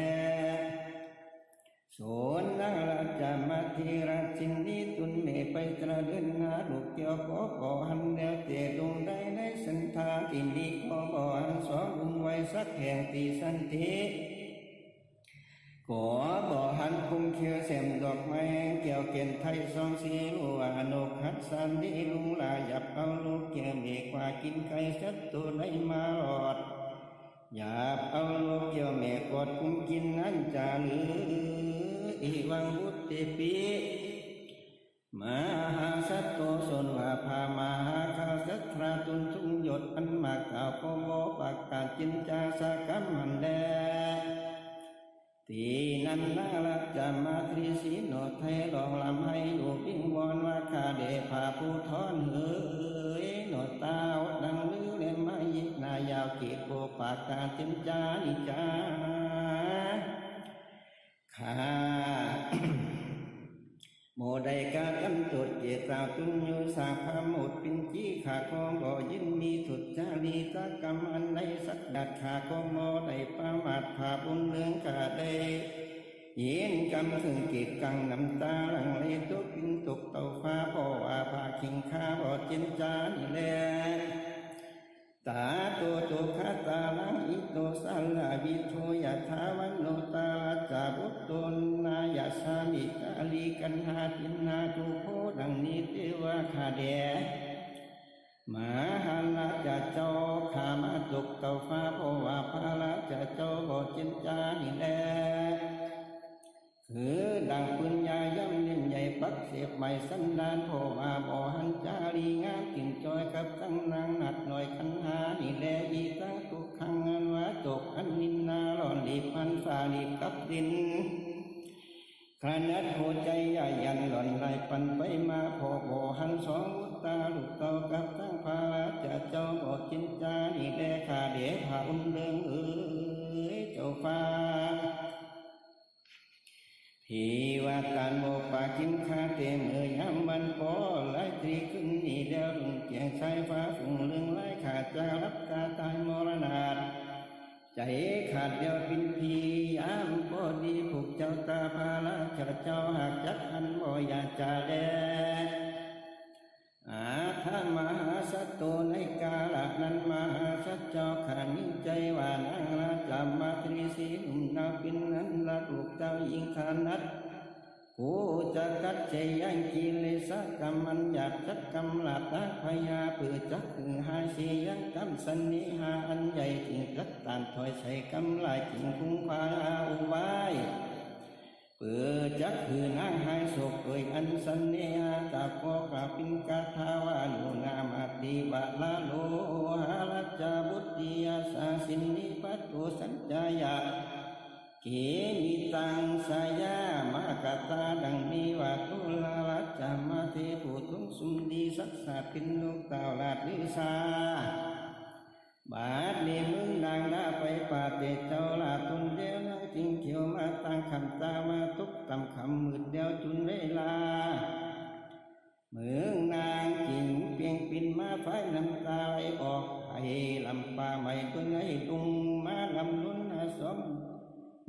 โสนนาราจามาธีราชินีตุนเมไปตระเดินนาลูกเกี่ยวโกหันแล้วเตะลงได้ในสันทาที่นี้ก็บ่หันสองลุงไว้สักแห่งตีสันติก่อบ่หันคุมเขียวเสมดอกไม้เกี่ยวเก่นไทยสองสีลูกอนกหัดสันดีลุงลาหยับเอาลูกเกี่ยวเมกว่ากินไก่สัตตัวไหลมาหลอดหยับเอาลูกเกี่ยวเมกอดคุมกินนั้นจาลืออีวังบุตติปีมหาสัตโตสนว่าพามหาคาสัตราตุนทุงหยดอันมากข่าวโกโมปากกาจินจาสากัมมันแดตีนันนาลักจามาทรีสีโนไทยลองลำให้อยู่วิงวอนว่าข้าเดพาผู้ทอนเอ๋ยโนตาวดังลือเล่นมายิกนายาวกีดโบปากกาจินจานิจาข้า โมได้การกำจุดเจตาตุนโยสาพาหมดปินจีขาคองบ่ยินมีถุดจารีตกรรมอันใดสักดัดขาคองโมได้ประมาทผาบุญเลืองกาได้ยินกำถึงกีดกังน้ำตาหลังเลยตุกินตกเต่าฟ้าบ่ว่าผาขิงข้าบ่จินจานี่แลตาตัวคาตาลังอิโตสัลลาวิโทยะทาวันโนตาจาบุตโตนายาสามิกาลีกันหาตินนาทุโคดังนี้เทวาคาเดมหาลาจะเจ้าขามาตกเต่าฟ้าเพราะว่าพาลาจะเจ้าบ่จินจานี่แลคือดังปืนยาย่ำเล่นใหญ่ปักเสียบใหม่สันดานพ่อว่าบ่หันจารีงามกินจอยกับตั้งนางนัดหน่อยขันหานี่แลอีตั้งทุกขังงานว่าจบอันนินนาหล่อนรีบพันฝ่ารีบกับดินขนาดหัวใจใหญ่ยันหล่อนไหลปันไปมาพ่อบ่หันสองลูกตาลูกเต่ากับตั้งพาจะเจ้าบ่จินจานี่แลขาเดผาอุ่นเรืองเอ๋ยเจ้าฟ้าทีว่าการโมปากินข้าเต็มยามมันพอไล่ตรีขึ้นนี่เดียวรุ่งเกียงชายฟ้าฝุ่งเรื่องไล่ขาดจะรับกาตายมรณาใจขาดเดียวปินพียามพอดีผูกเจ้าตาพาลาเจ้าหากจักอันบ่อยากจะแลอาท่านมหาสัตโตในกาลนั้นมหาสัตเจ้าขานิใจว่านางราจามาตรีสีหนุ่มนาปินนั้นละลูกเจ้ายิงขานัดกูจะกัดใจยังกิเลสกรรมมันหยาบจักกรรมลาตาพยาเพื่อจักถึงหาสียังกรรมสันนิหาอันใหญ่จึงจักตานถอยใส่กรรมลายจึงคุ้งพาอุบายเปิดจักคือนางหายโศกเอ่ยอันสันเนียตาโกกาปินกาทาวานุนามาติบาลาโลหาลจาบุตติยาสาสินนิปัตโตสัญญายา เขมิตังสายามากตาดังนี้ว่าตุลาลัจจามาเทปุตุงสุมดีสักษาปินลูกเต่าลาดลิสาบาดนี้มึงนางลาไปป่าเตเจ้าลาตุนเดียวนั่งจิงเขียวมาตั้งคำตามาตุกตำคำมืดเดียวจุนเวลาเมืองนางจิงเปียงปินมาไฟน้ำตาไหลออกไอ้ลำป่าไม่ตัวไงดุงมาลำลุนสม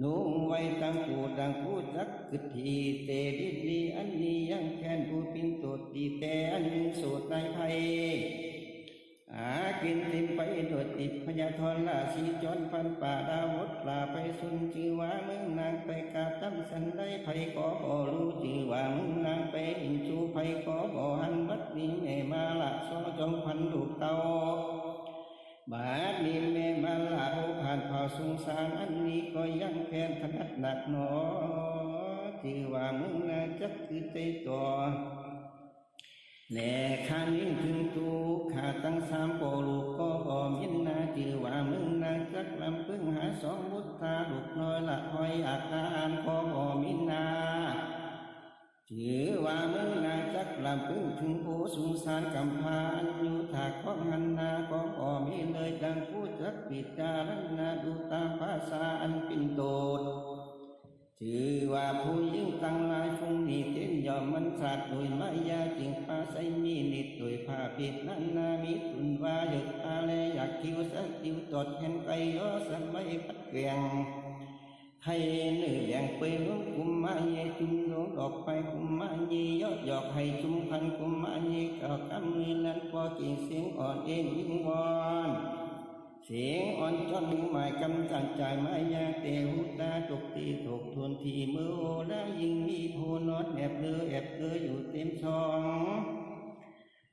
นุ่งไว้ตั้งกูดังกูจักกึดทีเตดิดีอันนี้ยังแค้นผู้ปินตัวดีแต่อันสูดในไพกินทิมไปโดดติดพญาธรลาสีจรพันป่าดาวดลาไปสุนชื่อว่ามึงนางไปกาตั้มสันได้ไผขอบ่รู้ชื่อว่ามึงนางไปอินชูไผขอบ่หันบัดนี้แม่มาละซอจอมพันลูกเต่าบาดนี้แม่มาละโอผ่านเผาสงสารอันนี้ก็ยังแค้นถนัดหนักหนอชื่อว่ามึงนางจักคือใจตัวแลข้านิ่งถึงตูข้าตั้งสามโปลูกก็บ่มินนาจือว่ามึงนาจักลำพึ่งหาสองบุตรตาลูกน้อยละหอยอาการก็บ่มินนาจือว่ามึงนาจักลำพึ่งถึงผู้สงสารกำพาอันอยู่ถากของหันนาก็บ่มีเลยดังผู้จักปิจารณาดูตามภาษาอันเป็นโตดชื่อว่าผู้ยิ่งตั้งหลายฟงนี้เต้นยอมมันสาดโดยมายาจึงปาใสมีนิดโดยผ้าปิดนั้นนามิตุนว่าหยุดอาเลอยากคิวสักคิวตดเห็นไกยอสมัยพัดเวียงให้เนื้อแยงเปยนุ่มกุมมาเยจุมโยดอกไปกุมมาเยยอดหยอกให้จุมพันกุมมาเยเก่ากำมือนั้นพอกิ่งเสียงอ่อนเอ็นยิ่งวอนเสียงอ่อนจนหมายกำจัดใจมายาเตหุตาตกตีตกทวนทีมือโอแล้วยิ่งมีโพนอดแอบเลือแอบเลืออยู่เต็มช่อง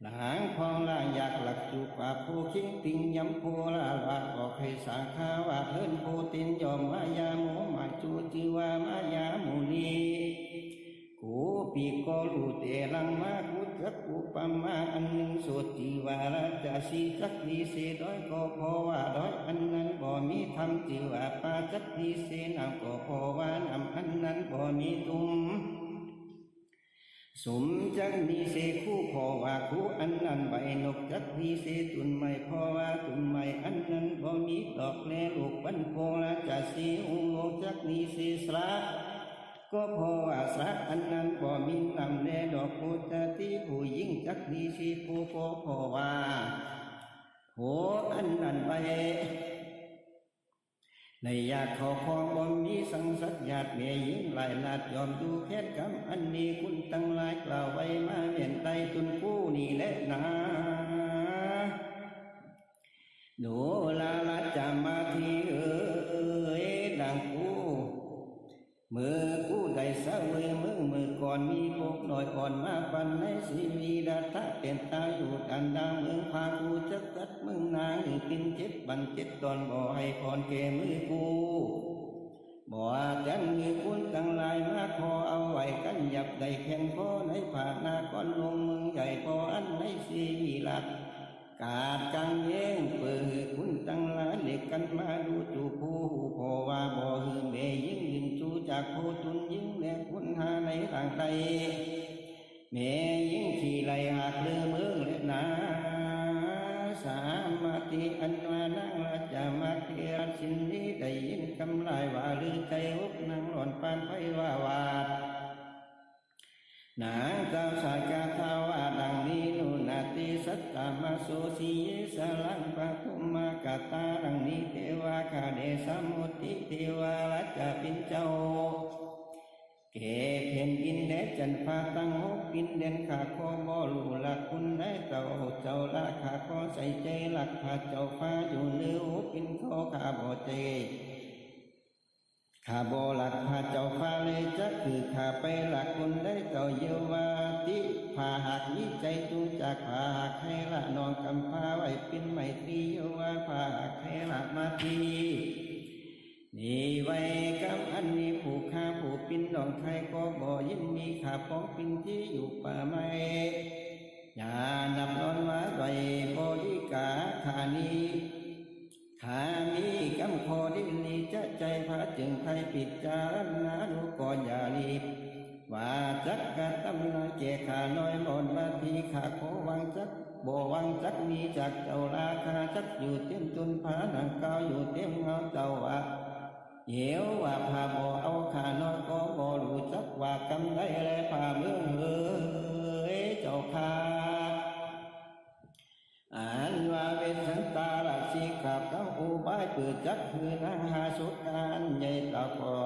หลังพองล่างอยากหลักจูกว่าโพคิงติงย้ำโพลาลาออกให้สาขาว่าเฮินโพตินยอมมายาโมหมายจูจือว่ามายามูนีกูปีก็รู้เตลังมากูจักกูปามาอันหนึ่งสุดจีวาราจะสีจักดีเสดอยก็พอว่าดอยอันนั้นบ่มีทำจีว่าปาจักดีเสนำก็พอว่านำอันนั้นบ่มีตุมสมจักดีเสคู่พอว่าคู่อันนั้นใบนกจักดีเสตุนไม่พอว่าตุนไม่อันนั้นบ่มีดอกแลลูกบันโพละจะสีองโลจักดีเสสระก็เพราะว่าสักอันนั้นบ่มีนำแลดอกโพจที่ผู้ยิ่งจักดีสิผู้ก็เพราะว่าโหอันนั้นไปในอยากขอพองบ่มีสังสัตญาติเมียยิ่งหลายลาดยอมดูแค่กำอันนี้คุณตั้งหลายกล่าวไว้มาเวียนใต้ตุนผู้นี่แหละนะโนลาลาจามาทีดังกูมือกูได้สะเวยมือก่อนมีพวกหน่อยอ่อนมาปันในสีวีดาตะเป็นตาอยู่ดันดาเมืองพากูจักกัดมึงนางกินเจ็บบันเจ็ดตอนบ่ให้พรแก่มือกูบ่จันมีคุณตั้งหลายมาพอเอาไว้กันหยับได้แข่งพอในผ่านาก้อนลงมึงใหญ่พออันในสีวีหลักกาดกังเย้งเปิดคุณตั้งหลายเล็กกันมาดูจูผู้พอว่าบ่หือเมยิ่งยิงจูจากโพตุนยิ่งแลคุณหาในทางใดเมยิ่งขี่ไหลหักเลือมือเล็ดนาสามาติอันมานั่งราชมาเทียสินนี้ได้ยินคำลายว่าลือใจอุกนั่งหล่อนปานไฟว่าวาดนางเจ้าสากาทาวาดังนี้นุนาติสัตตามาโสสีสลังปะคุมากาตาดังนี้เทวาคาเดสมุติเทวาลัจจะปินเจ้าเกเพ็นอินเดจันพาตั้งหกอินเดนขาโคบอลูลักคุณได้เจ้าเจ้าละขาโคใส่ใจหลักขาเจ้าฟ้าอยู่เนื้อหุปินโคขาบ่เจข้าบ่หลักพาเจ้าฟ้าเลยจะคือข้าไปหลักคนได้เจ้าเยวาติพาหักนิใจจูจากพาหักให้ละนองกำพาไว้เป็นไมตรีเยวาพาหักให้ละมาทีนี่ไว้กำอันนี้ผู้ข้าผู้ปินดองไทยก็บ่ยินมีข้าพองปินที่อยู่ป่าไม้อย่านำนอนว่าไว้บริกาขานีข ขามีกำโคดิลีจะใจพระจึงไทยปิดจารณาดูก่อนอย่ารีบว่าจักกะตำนาเกขาน้อยหมดมาทีขาโควังจักโบวังจักมีจักเจ้าราคาจักอยู่เต็มตุนผาหนังเก่าอยู่เต็มเงาเจ้าว่าเหี่ยวว่าพาบ่เอาขาน้อยก็บ่รู้จักว่ากำไรและพาเมืองเฮ้ยเจ้าข้าอ่านว่าเวสันตาราศีขับเก้าอุบายเปิดจักคือนางหาสุการใหญ่ตาคอ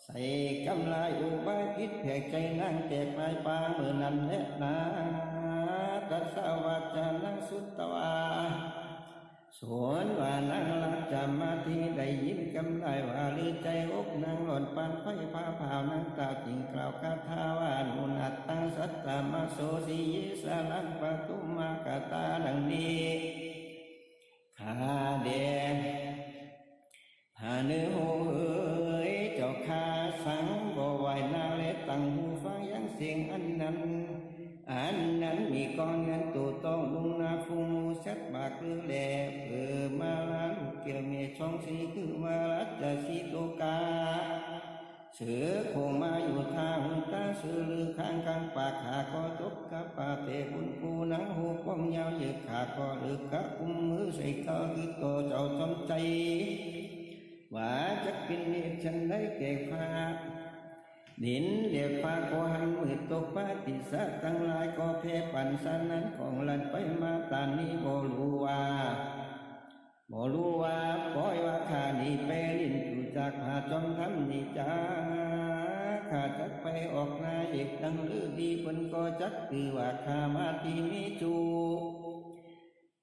ใส่กำลายอุบายพิษแผกใจนางแตกลายปางเมื่อนั้นแลนาตัสสาวัจานังสุตตวาสวนว่านางลักจำมาที่ได้ยินกำลายว่าลือใจอกนางหล่นปานไฟผ้าผ่าวนางตาจิงกล่าวคาถาว่านุนัตตังสัตตามโสสียิสาลังปตุมากตาดังนี้ข้าเดหาเนื้อโหยเจ้าข้าสังบ่ไหวนาเลตั้งหูฟังยังเสียงอันนั้นมีก้อนเงินตัวต้องลุงนาฟูมูชัดบากหรือแหลมาลาลูกเกี่ยวเมียช่องสีคือมาลัดจะสีโตกาเสือโคมาอยู่ทางหุ่นตาเสือลือข้างกลางปากขาก็ตกกับปาเตบุญกูนังหูป้องยาวเหยียดขาก็ลึกกะอุ้มมือใส่เขาคือโตเจ้าจำใจว่าจะกินเนียฉันได้เก็บผ้าดินเรียกฟ้าก็หันมือตกปาติสะตั้งลายก็เพปันสันนั้นของลันไปมาตานนี้บ่รู้ว่าปล่อยว่าข้านี่ไปลิ้นอยู่จากหาจอมทำนี่จ้าข้าจักไปออกนาเอกดังลือดีเพิ่นก็จักคือว่าข้ามาที่มีจู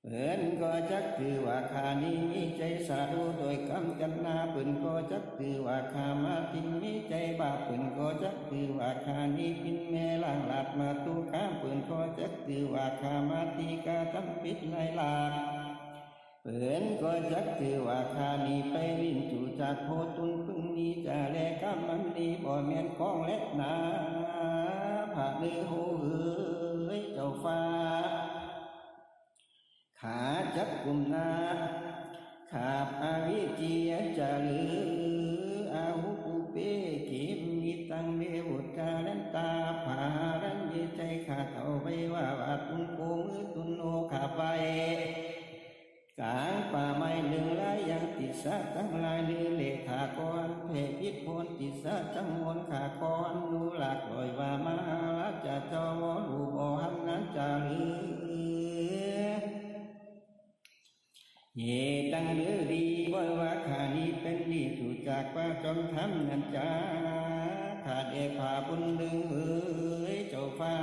เพิ่นก็จักคือว่าข้านี้มีใจสาธุโดยคำจันนาเพิ่นก็จักคือว่าข้ามาที่มีใจบาปเพิ่นก็จักคือว่าข้านี้เป็นแม่ล่างหลาดมาตุข้ามเพิ่นก็จักคือว่าข้ามาที่กาทำปิดในลาเพิ่นก็จักคือว่าข้านี้ไปลิ้นจู่จากโพตุนพึ่งนี้จะแลกำมันดีบ่แม่นของเล็กนาผาเนื้อหูเอ้ยเจ้าฟ้าขาจักกุมนาขาบอาวิจียจะหรืออาหุปุเปกิมมิตังเมวุจารันตาภารันเยใจขาเท่าไปว่าตุนโกมือตุนโอขาไปกลางป่าไม้หนึ่งลายยังติสะทั้งลายลือเลขาคอนเพพิษพลติสะทั้งมนขาคอนนูหลักลอยว่ามาลัจะเจ้าวลูบ่หันนั้นจะหรือเยตังเลือดีบ่ว่าข้านี้เป็นดีถูกจากว่าจอมทำนันจาข้าเดพาบุญลือเอ๋ยเจ้าฟ้า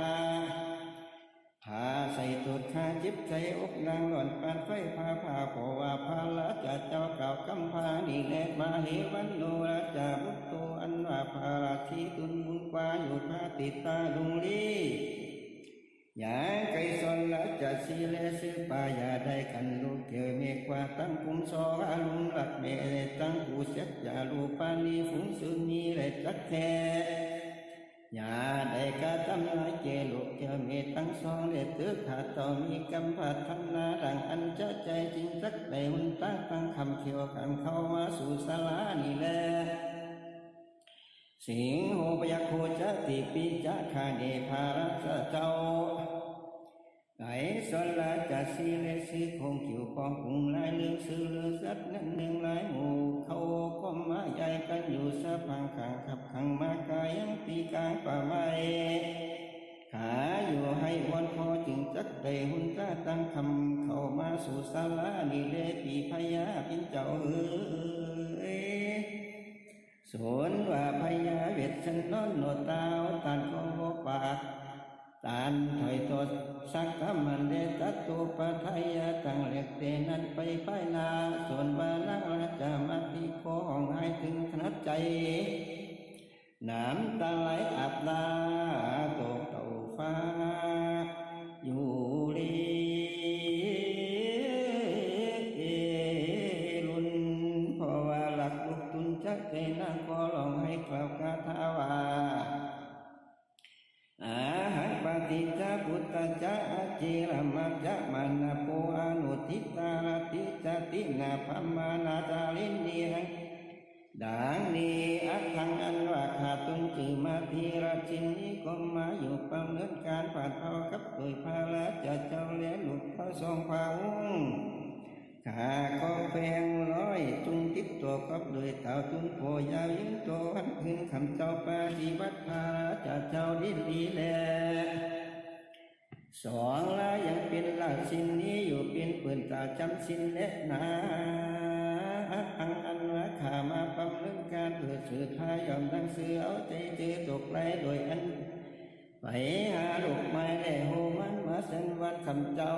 พาใส่ตุดข้าจิบใจอกนางหล่อนปานไฟพาเพราะว่าพาละจะเจ้าเก่ากำพานี่แลมาเหวันโนราจาบุตโตอันว่าพาราชีตุนบุญกว่าอยู่พาติตาลุงลีอย่าไกลสนละจะสีเลสือปายาได้กันลูกเกี่ยวเมกว่าตั้งกุมสออาลุงหลักเมตั้งกูเสกอย่าลูปานีฝุ่งสุนีและจักแท้อย่าได้กะทำลายเจลูกเกี่ยวเมตั้งสองเลตือขาต่อมีกำพัดทำนาดังอันจะใจจริงจักได้หุ่นตั้งฟังคำเขียวขันเข้ามาสู่ศาลานี่แลสิงโหปยักโคจะติปิจะขาเดภารัสเจ้าไก่สลาจะสีเลสีคงเกี่ยวของกลุ่มลายเลืองซื้อเลือสัตว์นั่นหนึ่งลายหมู่เขาก็มาใหญ่กันอยู่สะพังขังขับขังมากายังตีกลางป่าไม้ขาอยู่ให้วันพอจึงจักได้หุ่นตาตั้งคำเข้ามาสู่ศาลานี่เลปีพญาเป็นเจ้าเอ๋ยสวนว่าพญาเวทฉันนอนโนตาวตันของโลปากตานถอยตัวสักกะมันเดตัตุปะทายาตั้งเล็กเตนั้นไปไปนาส่วนบาลังราชมาติโคของให้ถึงขนาดใจน้ำตาไหลอาบตาตกเต่าฟ้าอยู่ลีลุนเพราะว่าหลักลุกตุนจักใจนางก็ลองให้กล่าวคาถาว่า อาหังปฏิจจพุทธจาจิรมัจจมานาโพอนุทิตาลติจตินาพัมมานาจารินีหังดังนี้อักขังอันว่าขาดตนจือมาทีราชินีก็มาอยู่ปังเนินการผ่านเผากับโดยพาละจะเจ้าเลี้ยหลุดเขาทรงพาวุ้งขาของแพงร้อยจุงติดตัวกับโดยเต่าจุนโพยาวยืนตัววันคืนคำเจ้าปาฏิบัติพาจะเจ้าดิ้นดีแลสองละยังเป็นราชินีอยู่เป็นปืนตาจำสินและนาอังอันว่าขามาปั๊มเรื่องการเพื่อสื่อพายอมดังเสือเอาใจเจอตกไหลโดยอันไปหาลูกไม้ได้โหมันมาเส้นวันคำเจ้า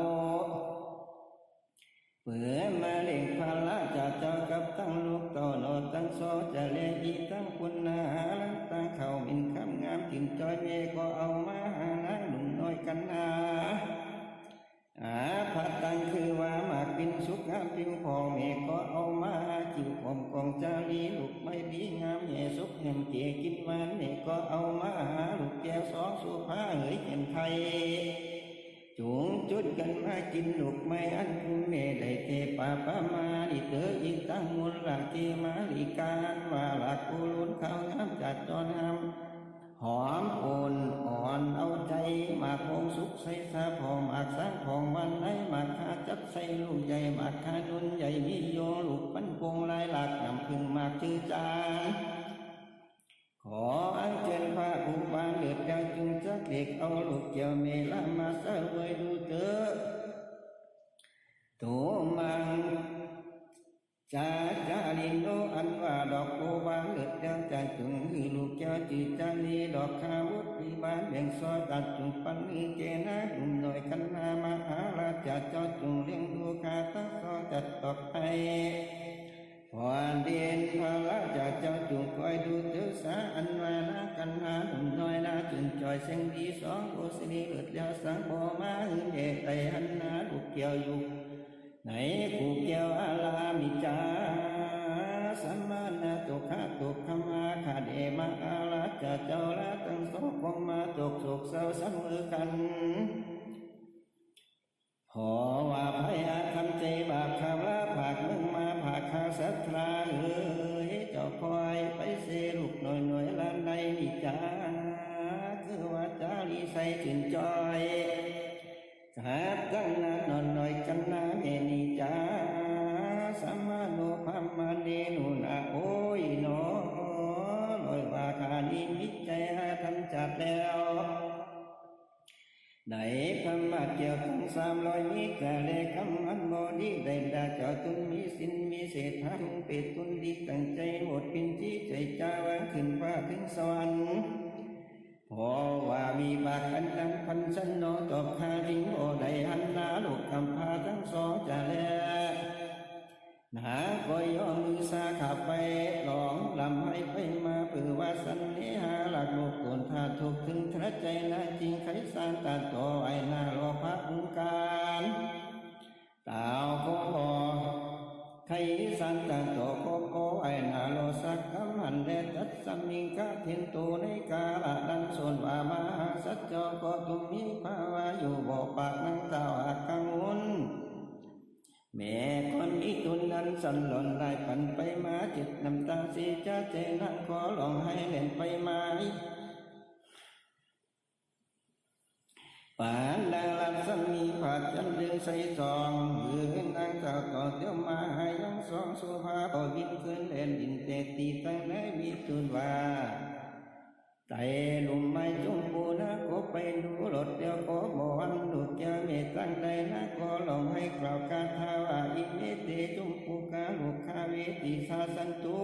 เปื่อมาเล่งพาละจะเจ้ากับตั้งลูกต่อโนตั้งโซจะเลี้ยอีตั้งคุณนาลังตั้งเขามินคำงามกินจอยเมก็เอามาหานะหนุ่มน้อยกันนาพัดตังคือว่ามากินสุขงามผิวพอเมก็เอามาจิวผมกองจารีลูกไม่ดีงามเมสุขแห่งเจกินมันเมก็เอามาลูกแก้วสองสุภาเอ๋ยเห็นไทยจูงจุดกันมากินลูกไม่อันคุณเมได้เทปาปามาดิเตออีตั้งมูลหลักเจมาลิการว่าหลักกุลุนข้าวงามจัดจอนามหอมอ่อนเอาใจมาพงสุขใส่สาพอมากสร้างของวันไหนมาขาจับใส่ลูกใหญ่มาขาดุนใหญ่มีโยลูกปันปงลายหลักนำพึ่งมากชื่อจานขออัญเชิญพระอุบาลเลือดยาจึงจักเด็กเอาลูกเกี่ยวเมลามาเสวยดูเถอะตัวมังจาจาลิโนอันว่าดอกโอบานเลือดยังจานจุงคือลูกเจ้าจิจานีดอกขาวุฒิบานแบ่งซอยตัดจุงปันอีเจนะดุมหน่อยกันนามาหาราชเจ้าจุงเลี้ยงดูคาตั้งซอจัดตอกไปพอเดียนพระราชเจ้าจุงคอยดูเจ้าสาอันว่านากันนาดุมน้อยนาจุนจอยเสียงดีสองโอสินีเลือดยาสังโบมาหึงเดไตหันนาลูกเกี่ยวอยู่ไหนกูเกี่ยวอาลามิจาสัมมานาตุขาตุขมาขาเดมาอาลาจะเจ้าละตั้งสองคงมาตกโศกเศร้าเสมอกันขอว่าพยาคำใจบาปข้าละผากมึงมาผากข้าสัตว์ลาเอ้ยเจ้าคอยไปเสลูกหน่อยล้านใดนิจาคือว่าจารีใส่จินจอยขาดกันนานอนหน่อยกันนาเมนิจาสัมมาโนพัมมาเนนุนาโอ้ยหนอลอยว่าขานิมิตใจหาทำจัดแล้วไหนคำมาเกี่ยวทั้ง300มิกะเลคำอันบอดีได้ดาเจ้าตุนมีสินมีเศษทั้งเป็ดตุนดีตั้งใจหมดปินจีใจจ้าวางขึ้นฟ้าถึงสวรรค์พอว่ามีบากกันดังพันสันโนตบคาริงโอได้หันนาลูกคำพาทั้งสองจะแลนาก็ย่อมือสาขาไปหลองลำให้ไปมาเพื่อว่าสันนิหาหลักลูกตนถ้าถูกถึงทะใจนาจริงไขสานตัดต่อไว้หน้ารอพระองค์การตาวก็พอไขสันตัดต่อก็พอไว้หน้ารอสักคำหันแดดตัดสมิงกะเทียนโตในกาลดันส่วนว่ามาสัจจก็ตุมีภาวะอยู่บ่ปากนังตาวอากังวลแม่คนอีตุนนั้นสันหล่นได้ปั่นไปมาจิตน้ำตาสีจะเจนั่งขอลองให้เล่นไปมาป่านดังลับสมีผาดจันเดืองใส่ซองหือนางเจ้าต่อเที่ยวมาให้ยังสองสุภาพอบินขึ้นเล่นดินเตตีตั้งได้มีตุนว่าใจลุมไม่จุงปูนะก็ไปดูรถเดียวก็บอนดูเจ้าเมตตั้งใจนะก็ลองให้กล่าวคาถาว่าอิเมเตจุงปูกาลูกคาเวติสาสันตุ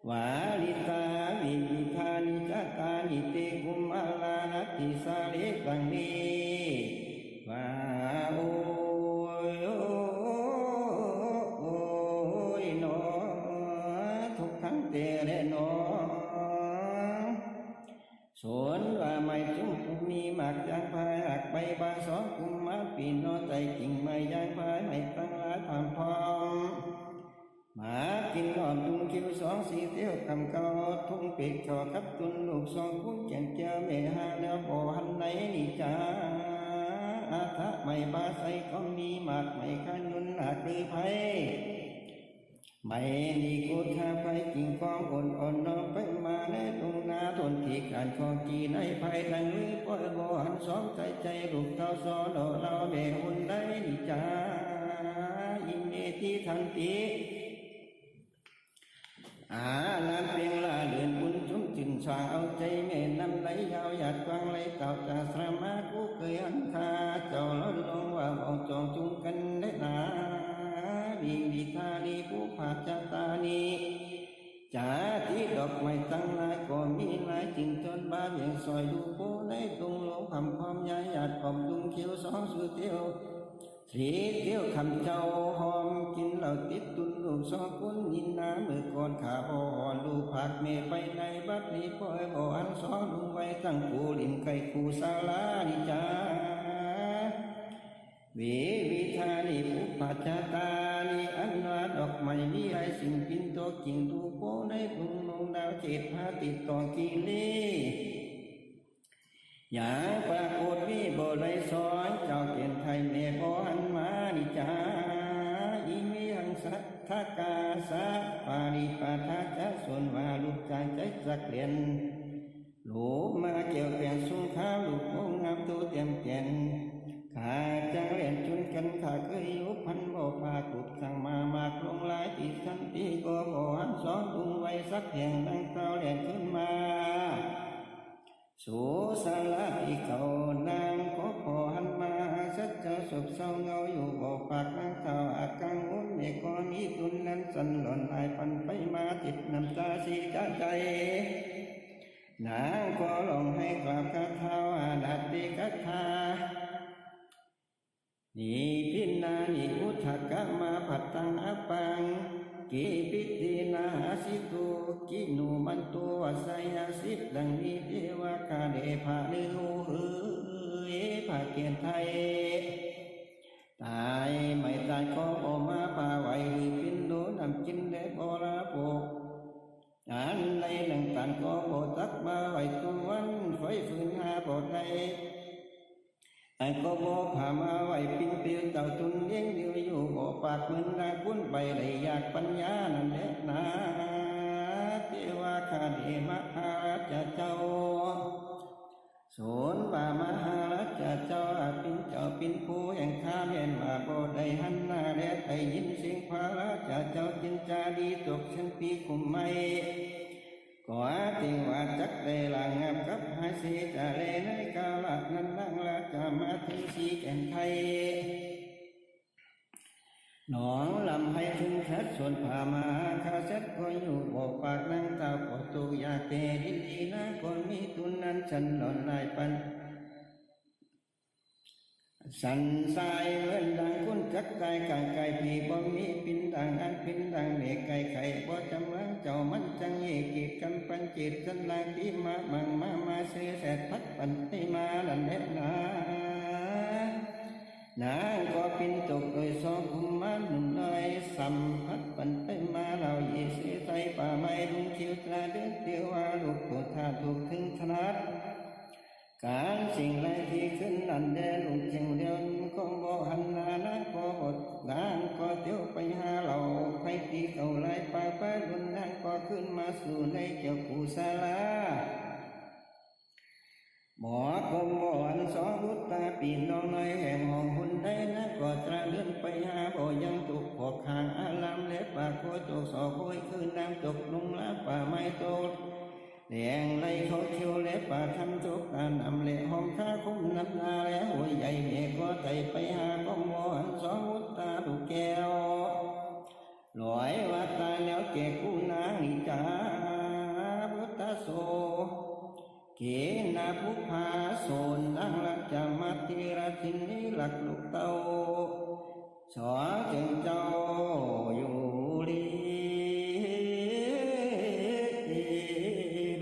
วาลิตาวิวิธานิจตานิเตกุมอาลานัติสาเลตังนี้ว่าโอยโนทุกขังเตเรโนสวนว่าไม่จุ่มมีหมากยางพายหักใบบาสองกุมมาปีนอใจจริงไม่ยางพายไม่ตั้งหลายความพร้อมมากินหอมจุงคิวสอง สี่เที่ยวคำเก่าทุ่งเป็ดขอกับตุนลูกสองคุ้งแก่นเจ้าเมหาแล้วบ่หันไหนนี่จ้าอาทะไม่บาใสก็มีหมากไม่ขันนุนหนักหรือไผไม่นี่กูข้าไปกิ่งกองอ่อนน้องไปมาในตรงนาทนที่การของจีในภายดังหรือปล่อยบ่หันสองใจลูกเต้าซอดเราเบหุ่นได้นี่จ้าอินเนที่ทันตีลานเพียงลาเดือนบุญจุ้มจินสาวเอาใจแม่นำไหลยาวหยาดกวางไหลเต่าตาสรามากูเคยหันคาเจ้าล้นลงว่าเอาจองจุงกันได้นาดีดีทาดีผู้ผาจตานีจ่าที่ดอกไม้ตั้งหลายก็มีหลายจิงจนบ้าเบี่ยงซอยดูโบในตรงลงคำความยายหยาดผมดุงเขียวสองสุดเที่ยวสีเที่ยวคำเจ้าหอมกินเหล้าติดตุนลูกสองคนยินน้ำเมื่อก่อนขาบ่อ่อนลูกผักเมไปในบัดนี้ปล่อยบ่อันสองลุงไว้ตั้งกูลิมไก่กูสาลานิจาวิธานิปุปัจจตานิอันว่าดอกไม้มีไรสิ่งปินโตกิ่งดูโบในกรุงลงดาวเจ็ดพาติดต่อกิเลอย่างปรากฏวิโบไลสอนเจ้าเกียนไทยเมฆอันมานิจาอิมิหังสัทธกาสะปาริปาทาจะส่วนว่าลูกใจใจสักเรียนลูกมาเกี่ยวแก่สุงข้าวลูกโง่งามตัวเต็มเตียนข้าจังเรียนจุนกันข้าเคยยุบพันบ่พากลุกสั่งมามากลงหลายที่สันติก็บ่หันสอนดุงไว้สักแห่งดังเต้าเรียนขึ้นมาสูสาลาที่เขานางก็พอหันมาสัจจะศพเศร้าเงาอยู่บ่ปากนางเต่าอากังอุ่นเมฆก้อนนี้ตุนนั้นสันหล่นลายปันไปมาติดน้ำตาสีจ้าใจนางก็ลองให้กราบคาเท้าดัดดีคาถานี่พินานิอุทกะมาผัดตังอปังกิปิตินาสิตุกินุมันตัวสยาสิทดังนี้เทวะคาเดภาเลโหภาเกียนไทยตายไม่ตายก็ออกมาป่าไหวพินโดนำกินได้บราโปอันในหนังตันก็โบตักมาไหวตัววันไฟฝืนหาโบได้ไอ้ก็บ่พามาไหวปินเปียวเต่าตุนเลี้ยงเดียวอยู่บ่ปากเหมือนนางคุ้นไปได้อยากปัญญานั่นแหละนะเทวาคาเดมหาราชเจ้าโสนป่ามหาราชเจ้าปินเจ้าปินผู้แห่งข้าเมียนมาบ่ได้หันหน้าและได้ยินเสียงพระราชเจ้าจินจาดีตกเช่นปีคุมไม่ก็ติว่าจักได้ลางามกับหายสีจะเลในกาลนั้นนั่งละจะมาถึงสีแก่นไทยหนองลำให้ถึงชัดส่วนผ่ามาข้าเซ็ตก็อยู่บอกปากนั่งเต่าปอตูอยากเตดินดีนะคนมีตุนนั้นฉันหล่อนลายปันสันสายเลื่อนดังคุ้นจักใจกางไก่ผีบ่มีปินดังอันปินดังเมฆไก่ไข่บ่จำลังเจ้ามันจังเยกีดกันปันจิตสันลางที่มาบังมาเสียแสดพัดปันให้มาลันเด็ดนานางก็ปินตกโดยสองกุมมันหนุ่มน้อยสัมพัดปันไปมาเราเยเสียใจป่าไม้ลุงเขียวตราเดินเดียวว่าลูกตัวท่าถูกถึงถนัดการสิ่งไรที่ขึ้นนั่นแดนลุงเชียงเดียวก็บ่หันหน้านะก็อดนางก็เที่ยวไปหาเราไปตีเก่าไรป่าไปรุนนางก็ขึ้นมาสู่ในเจ้ากูศาลาหมอกมบ่อันสองบุตรตาปีน้องน้อยแห่งห้องหุ่นได้นะก็ตราเลื่อนไปหาบ่ยังตกขอกห่างอารามเล็บป่าโคตกสอโคยคืนน้ำตกลงละป่าไม้โตแดงไล่เขาเที่ยวเล็บป่าทำทุกการนำเละห้องข้าคุ้มน้ำนาแล้วหัวใหญ่เมฆก็ไต่ไปหาก้องบ่อันสองบุตรตาดูแก้วลอยว่าตายแล้วแก่กูนางนิจาบุตรโสเกณาภุพาโสนนางลักจามาติราชินีหลักลูกเต้าสอเจ้าเจ้าอยู่ลี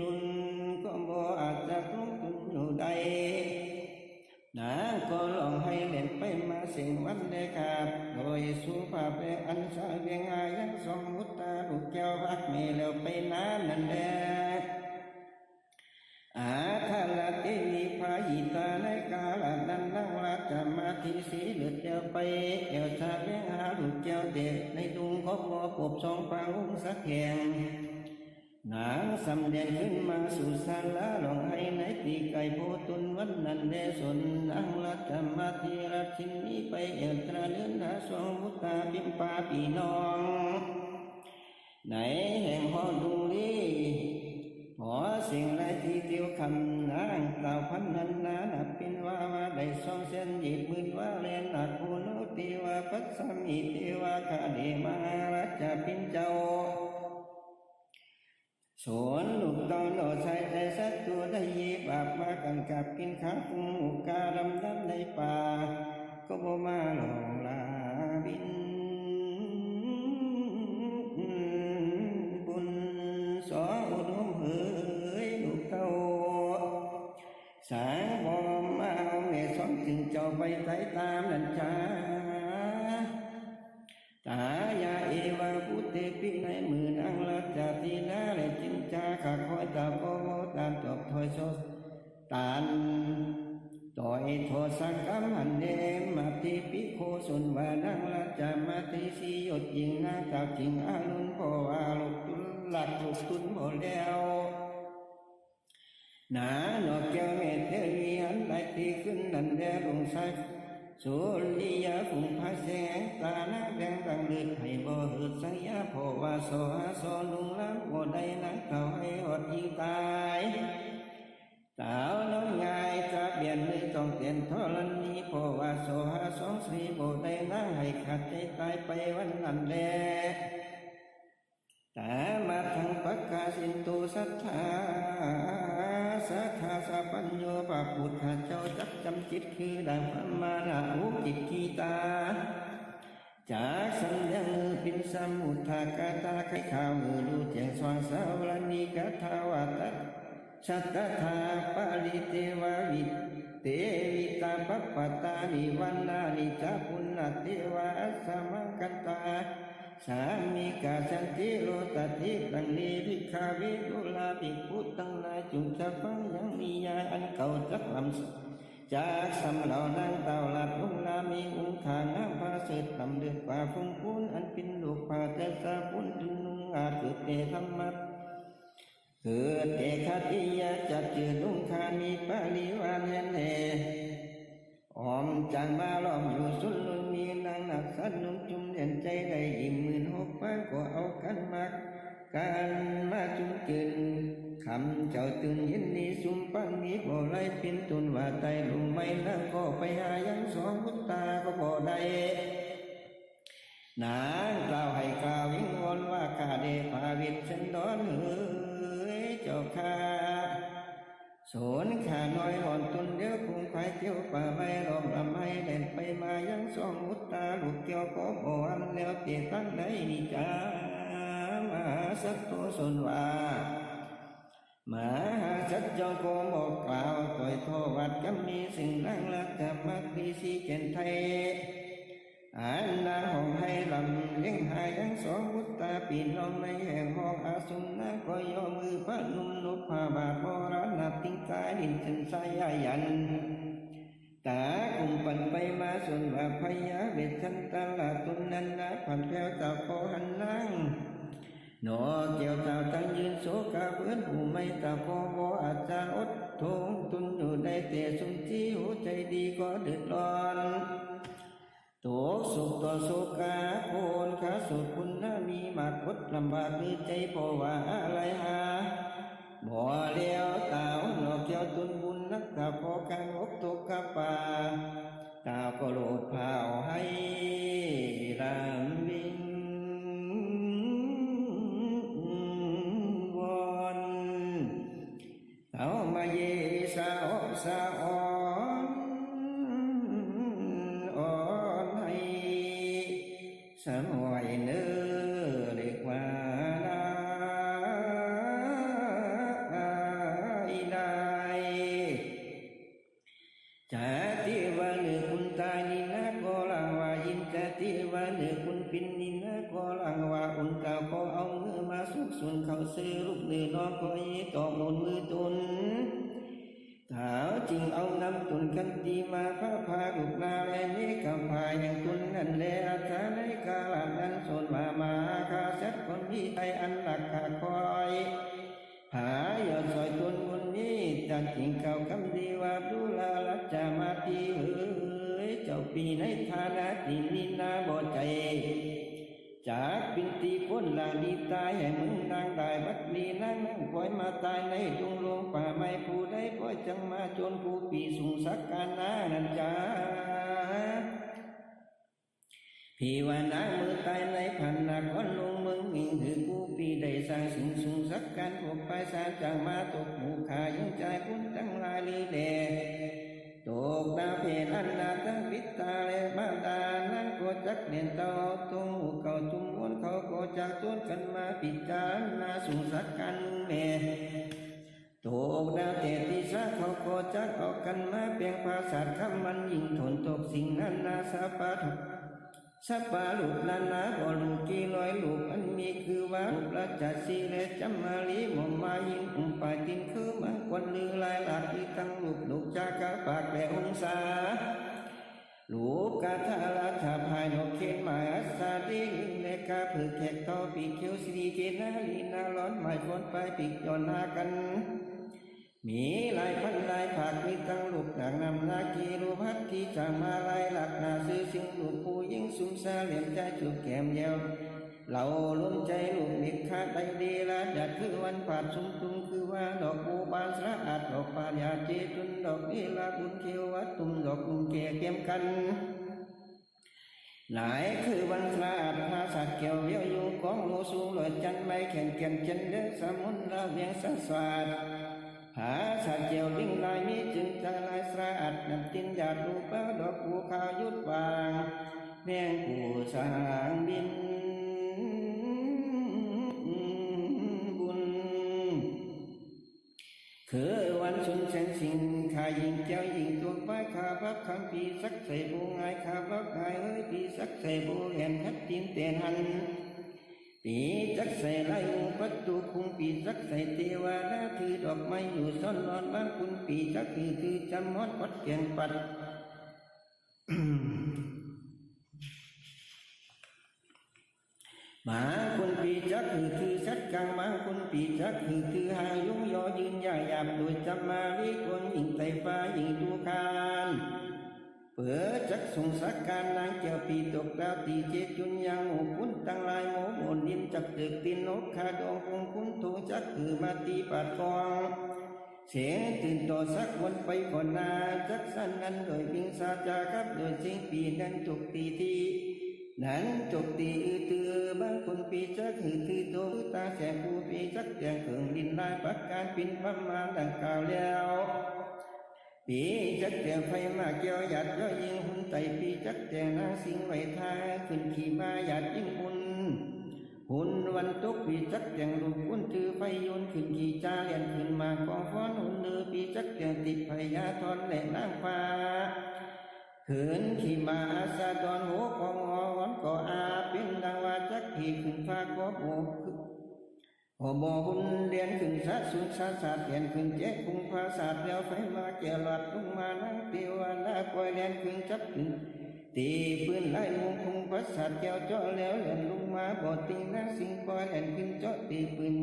รุนก็บ่อาจจะลงทุนอยู่ใดนางก็ลองให้เล่นไปมาสิ่งวันได้ครับโดยสุภาพและอันสาเวียงอายังสองมุตตาลูกแก้วพักเมแล้วไป ปบสองพระองค์สักแห่งนางสำแดงขึ้นมาสู่ศาลาร้องไห้ในตีไก่โพตุนวันนั้นเดสนอังรัตมาธิรัชินีไปเอลตราเลือนหาสองมุตตาบิมปาปีน้องไหนแห่งหอดุงลีหอสิ่งไรที่เตียวคำนางเต่าพันนันนานับเป็นว่าได้สองเส้นหยิบมือว่าเรียนนักภูนุติว่าปัสสามิเทวาคาเดมาราชปินเจ้าสวนลูกตอนโลใช้ใจสัตว์ตัวได้ยีบาปมากันกับกินข้าวกุ้งอุกาดำดำในป่าก็บ่มาหลงลาบินบุญสออุดมเฮยลูกเต้าสางบ่มาเอาเมสอนจึงเจ้าไปไต่ตามนันจาตายาเอวาพุเตปิในมือนางลัจจตินาและจินจาขาคอยตาโกโมตามจบถอยโซตานต่อยโทสังกัมหันเดมาติปิโคสุนวานางลัจจมาติสียดยิงนางจากจิงอาลุนพ่อว่าลูกตุนหลักลูกตุนหมดแล้วหนาหนอกแก้วเมตเทวีหันไหลตีขึ้นนันแดลงใส่สุริยาฝุ่งพาแสงตาหน้าแดงดังเลือดให้บ่หืดสังยาพ่อว่าโซหาโซลุงล้ำบ่ได้นักเขาให้อดยิงตายสาวน้องงายจะเบียนมือต้องเปลี่ยนทรณีพ่อว่าโซหาสองสีบ่ได้นักให้ขาดใจตายไปวันนั้นแลแต่มาทางปักกาสินตุสัทธาสัทธาสัพพัญโยปะพุทธเจ้าจักจำจิตคือดังพระมานาอุจิตกีตาจากสัญญาปินสมุทากาตาไขข่าวดูแจ้งสว่างสาวรณีกาทาวาตชัตตถาปาลิเทวาวิเตวิตาปัปปตานิวันนานิจาปุณณเทวาสมังกันตาสามีกาสันติโลตัติตังนีริคาวิดุลาภิกขุตั้งหลายจุจะฟังยังนิยายอันเก่าจักลำจากสำเหล่านั้นเต่าหลัดลุงลามีองค์ขางน้ำพาเสดลำเดือดป่าฟงพูนอันเป็นลูกป่าแต่สาพุนตุนุงอาจเกิดเตธรรมะเกิดเตคติยาจัดจืดลุงคานีปาลิวานเนเนออมจังมาล้อมอยู่สุนลุนมีนางนักสันนุ่มจุ่มเด่นใจได้อิ่ม16,000ป้าก็เอากันมากการมาจุ่มจืนคำเจ้าตื่นยินดีสุ่มปังมีบ่ไล่ปินตุนว่าไตลงไม่นั่งก็ไปหายังสองมุตตาก็บ่ได้นางกล่าวให้กล่าววิงวอนว่าข้าเดพาวิตฉันดอนเฮ้ยเจ้าข้าสนขาน้อยอ่อนตุนเดียวคงควายเกี่ยวป่าไม้ล้อมลำไม้เล่นไปมายังสองมุตตาลูกเกี่ยวก็บ่อันแล้วเตะตั้งได้นิจามหาสัตว์ตัวสนว่ามหาสัตว์เจ้าก็บอกกล่าวต่อยโทวัดก็มีสิ่งนั่งลักจะมักดีสีเจนไทยอันนางห้องให้ลำเลี้ยงหายทั้งสองมุตตาปีนลงในแห่งห้องอาสุนนาก็ยอมือพระนุ่มนุภาบาทโบราณนับทิ้งกายดินฉันสายยันตากุมปั่นไปมาส่วนว่าพยาเวชันตาลาตุนนันนาผ่านแก้วตาโคหันนั่งหนอเกี่ยวตาตั้งยืนโศกาเพื่อนผู้ไม่ตาโคโบอาจารย์อดทงตุนอยู่ในเตะสุนจีหัวใจดีก็เดือดร้อนตัวสุขตัวสุกาโคนขาสุขคุณน่ามีมากคดลำบากคือใจเพราะว่าอะไรหาบ่เลี้ยวตาวหนอกเกี่ยวตุนบุญนักตาพอการอกตุกกะป่าตาก็โลดเผาให้รำวิงวอนเอามาเยสาอสาอสมวยเนื้อเรียกว่าได้จะที่ว่าเนื้อคุณตานินะก็ลังว่ายินจะที่ว่าเนื้อคุณปินนินะก็ลังว่าอุ่นเก่าก็เอามือมาสุกส่วนเขาซื้อลูกเนื้อน้องก็ยีตอกหมุนมือตุน ถาวจริงเอานำตุนกันตีมาพระพาลูกนาแลนี้กับพายังตุนนั่นแลอาสาในกาลนั้นส่วนมาคาเซ็ตคนที่ไออันหลักขาคอยหายอดซอยตุนคนนี้จัดจริงเก่าคำดีว่าดูลาลัจจามาตีเจ้าปีในฐานะตีนินาบ่ใจจากปินตีพ้นลาดีตายให้มึงนางได้บัดลีนั่งปล่อยมาตายในดงโลงป่าไม่ผู้ใดปล่อยจังมาจนผู้ปีสุงสักการนานันจาพี่ว่านางมือตายในพันนาก้อนลงมึงมิงถือผู้ปีได้สร้างสิ่งสุงสักการพวกไปสารจังมาตกหมู่ขายังใจคุณตั้งลายลีเดตกดาวเพลันนาตั้งวิตาเลมาดานั่งก็จักเด่นเต้าตรงหูเขาจุ่มวนเขาก็จากต้นกันมาปิจารณาสุงสักกันแม่ตกดาวเตติสาเขาก็จักออกกันมาเปลียงภาษาคำมันยิ่งทนตกสิ่งนั้นนาสาปาทุสัปปะลูกนานาบ่ลูกกี่ร้อยลูกอันมีคือว่าลูกราชสีเลจำมาลีหม่อมมายิงปาตินคือมังกรลือลายหลักที่ตั้งลูกจากาปากแก่องศาลูกกาทาราชาภายนอกเขตหมายอาสาดีเลกาผือแขกต่อปีเขียวสีเกนาลีนาร้อนหมายฝนไปปีกย้อนหากันมีลายพันลายผากมีตั้งลูกหนังนำนากีรูพักที่จะมาลายหลักนาซื้อสิ่งลูกผู้ยิ่งสุมซาเหลี่ยมใจจูบแก้มเยาวเราล้มใจลูกเด็กขาดใดดีละจัดคือวันผาดสุมตุงคือว่าดอกบูบานสระอาดดอกปาญาเจตุนดอกนีลาบุญเขียววัดตุ่มดอกกุมเกเก็มกันหลายคือวันสระอาดพาสักเกี่ยวเลี้ยวอยู่กองโลสูงลอยจันไม่แข่งเก่นจันเดือสมุนละเวียงสังสวาดหาสัตว์เจียววิ่งลายมีจึงจะลายสระอัดนำตินหยาดรูปเป้าดอกภูเขายุดวางแมงผู้สางบินบุญคือวันสุนแสงสิงขายิงเจ้ายิงตัวป้ายขาบักคำปีสักใส่บูงายขาบักงายเฮ้ยปีสักใส่บูแหนทัดตีนเตียนหันปีจักใส่ไล่ประตูคุมปีจักใส่เทวดาถือดอกไม้อยู่ซ่อนนอนบ้านคุณปีจักถือจำมอดวัดแกงปัด หมาคุณปีจักคือสัดกลางมาคุณปีจักคือหางยุ่งยอยืนยาหยาบโดยจำมาวิคนยิงไตฟ้ายิงดูคานเปิดจักสงสักการนางเจ้าปีตกดาวตีเจจุนยังหมูคุณตั้งลายหมูบนดินจักตึกตินนกขาดองคงคุณโทจักคือมาตีปัดกองเสียงตื่นต่อสักวันไปก่อนนาจักสั้นนั้นโดยปิงสาจาครับโดยเสียงปีนั้นจุกตีทีนั้นจบตีตือบางคนปีจักถือโตตาแสงผู้ปีจักแจงเขิงดินลายปักการปินประมาดังกล่าวแล้วปีจักแจงไฟมาเกี่ยวหยัดย่อยิงหุ่นไตปีจักแจงนางสิงไว้ทาขึ้นขี่มาหยัดยิงหุ่นวันตกปีจักแจงลูกหุ่นถือไฟยนขึ้นขี่จ้าเลียนขึ้นมากองฟ้อนหุ่นเนือปีจักแจงติดพยาทอนแหลกนางฟ้าขืนขี่มาสะดอนหัวกองวันก็อาเป็นดังว่าจักขี่ขึ้นฟ้าก็โบกโอบหุ่นเดียนขึ้นสัดสุดสัดสัดเดียนขึ้นเจ๊คุงภาษาเดียวไฟมาเกี่ยวหลัดลงมานั่งเตียวนาคอยเดียนขึ้นจับขึ้นตีปืนไล่มุงคุงภาษาเกี่ยวเจาะแล้วเลียนลงมาบ่ติงนั่งสิงคอยเลียนขึ้นเจาะตีปืน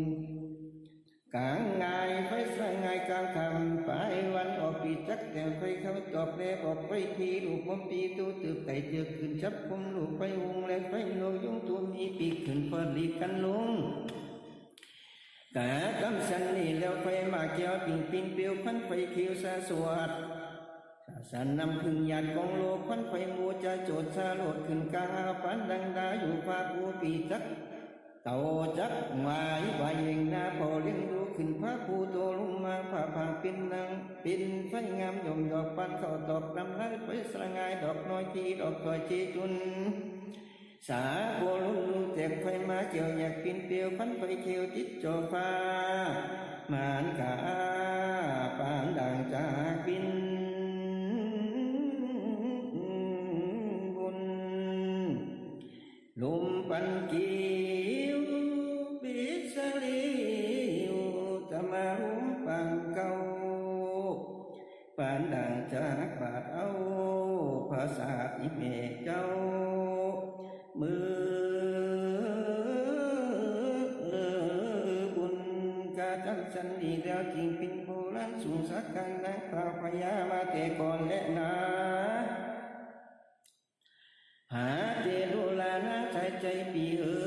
กลางไงไฟสายไงกลางคำไปวันออกปีจักแต่ไฟเขาตอบแล้วออกไปพีลูกผมปีตัวตืบไก่เจือกขึ้นจับคุมลูกไฟวงแล้วไฟโนยุงตัวมีปีกขึ้นเปิดลีกันลุงแต่กำสันนี่แล้วไฟมาเกี่ยวปิงปิงเปียวพันไฟเขียวสะสวดสันนำขึ้นหยาดกองโลกพันไฟมัวจะโจดชาโลดขึ้นกลางอาปันดังดาอยู่ฟ้าผู้ปีจักเต่าจักหมายใบเองนาพอเลี้ยงดูขึ้นพระผู้โตลงมาผ่าผ่าเป็นนางเป็นไฟงามยมดอกปันเข้าตอกดำแล้วไฟสลายดอกน้อยทีดอกถอยจีจุนสาโบลุนลูเจ็บไฟมาเกี่ยวอยากปินเปียวพันไฟเขียวจิตโจฟ้ามานกาปางด่างจากบินบุญลุมปันกีบิสลีตมาหุมปังเก่า ภาษาอิเมเจ้ามือบุญกาจันสันดีแล้วจริงเป็นโบราณสูงสักกันนักข่าวพยามาแต่ก่อนและนาหาเจรุลานาใจปีเอ๋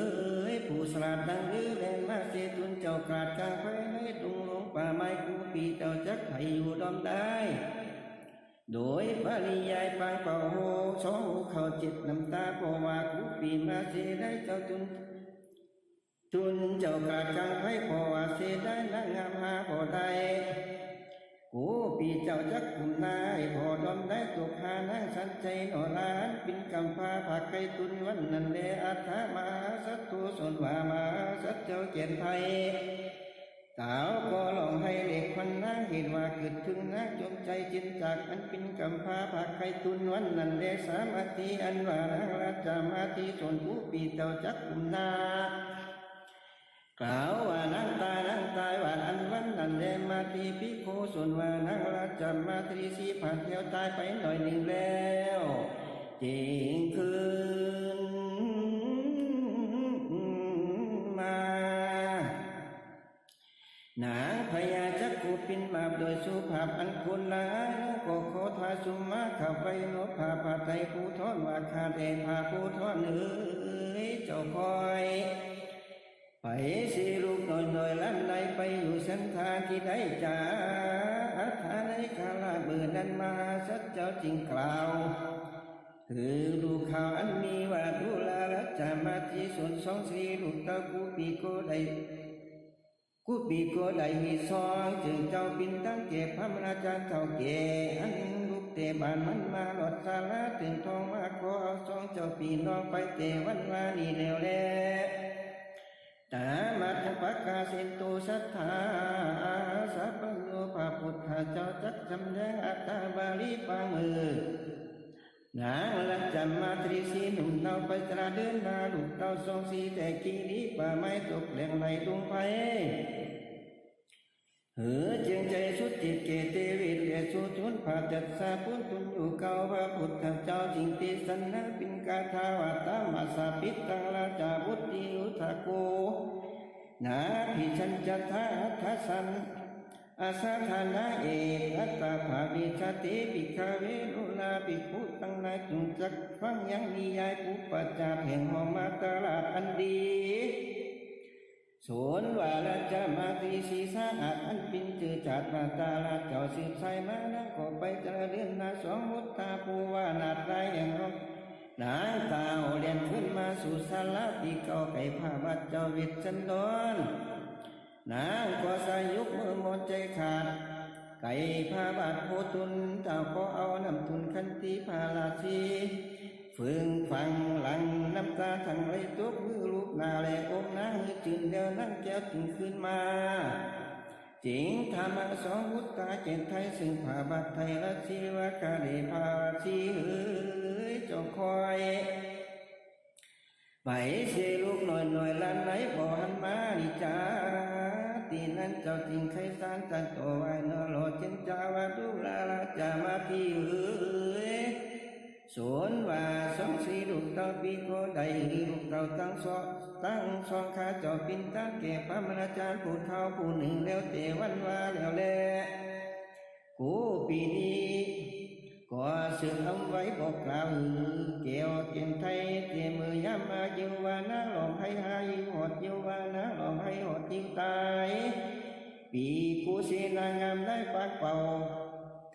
ยผู้สลัดดังหรือแรงมาเสตุนเจ้ากราดกลางไฟให้ตรงลงป่าไม้กูปีเจ้าจักให้อยู่ดอมได้โดยปริยายปางเป่าโหสองหูเขาจิตน้ำตาเพราะว่ากูปีมาเสได้เจ้าตุนเจ้ากราดกลางไฟเพราะว่าเสได้นางงามหาพอได้กูปีเจ้าจักกุมนายพอดอมได้ตกหานางสันใจหนอลานปินกำพาผักไก่ตุนวันนั้นเลอัฐามาสัตตุสนว่ามาสัตเจ้าเกียนไทยสาวก็ลองให้เด็กคนนั้นเห็นว่าเกิดถึงนักจมใจจินจากอันเป็นกำพาผักไก่ตุนวันนั้นเลสามาธิอันว่านางราชมาธิส่วนกูปีเจ้าจักกุมนากล่าวว่านางตายว่าอันวันนั้นแลมาตีพิโคส่วนว่านางราชมาตรีสีผ่านเที่ยวตายไปหน่อยหนึ่งแล้วจริงคืนมานางพญาจักกุปินบาปโดยสุภาพอันคุณลายก็ขอทาสุมาข้าไปโนภาพาไทยผู้ทอนว่าข้าแต่พาผู้ทอนเอ๋ยเจ้าคอยไปสิลูกหน่อยล้ำในไปอยู่สันทาที่ได้จ่าอัฐาในคาลาเบื่อนั้นมาสัจเจ้าจริงกล่าวคือดูข่าวอันมีว่าดูลาลัจจามาที่ส่วนสองสีลูกเต้ากูปีโกได้มีซองจึงเจ้าบินตั้งเก็บพระมราชาเจ้าเก๋อันลูกเตบานมันมาหลอดสาระถึงทองมาขอเอาซองเจ้าปีน้องไปเตวันวานี่แล้วแลตามัจปกาสินตุสัทธาสัพพโยพระพุทธเจ้าจักจำแดงอัตตาบาลีปามือนางลัจจมาตรีสีหนุ่มเต้าไปตราเดินนาลูกเต้าทรงสีแต่กีรีป่าไม้ตกแหลงไหลดวงไฟจึงใจสุดจิตเกเตวิเรสุทุนผาจัดสาพุทธุอยู่เก่าพระพุทธเจ้าจริงติสันนะปินกาทาวาตามาสาปิตังลาจาบุตติอุทาโกนาภิชัญจทาทัสสันอาสาธานาเอกอัตตาภาวิชติปิคาเวรุลาปิพุตังนายจุจักฟังยังนิยายปุปปัจจาแห่งหอมาตลาดอันดีส่วนว่าราชมาตรีศีสาอาจอันปินจือจัดมาตาลาเจ้าสืบใส่มาแล้วก็ไปเจริญนาสองมุตตาภูวานาตายอย่างรบนางตาเรียนขึ้นมาสู่สาราที่เก่าไก่ผ้าบัดเจ้าวิจันดรนางก็สายุกมือมนใจขาดไก่ผ้าบัดโพตุนเจ้าก็เอาน้ำทุนคันตีพาลาชีฝึงฟังหลังน้ำตาทั้งไรตัวมือลูกนาแลองนางจืนเดียวนั่งแก้วถึงขึ้นมาจริงธรรมะสองมุตตาเจนไทยซึ่งผ้าบัดไทยละชีวกาเดภาชีเอ๋ยเจ้าคอยไปเสียลูกหน่อยล้านไหนบ่หันมาดิจ้าตีนั้นเจ้าจริงใครสานจันโตไว้นอหล่อเจนจาวาดุลาลาจามาที่เอ๋ยส่วนว่าสองสีลูกเต้าปีโกได้ลูกเต้าตั้งสองข้าเจ้าปินตั้งเก็บพระมราชาผู้เท่าผู้หนึ่งแล้วเตวันว่าแล้วแลกูปีนี้ก็สืบเอาไว้บอกกล่าวเกี่ยวเกียนไทยเตมือยามมาเยวานะหลองให้หายหดเยวานะหลองให้หดยิ่งตายปีกูสีนางงามได้ปากเป่า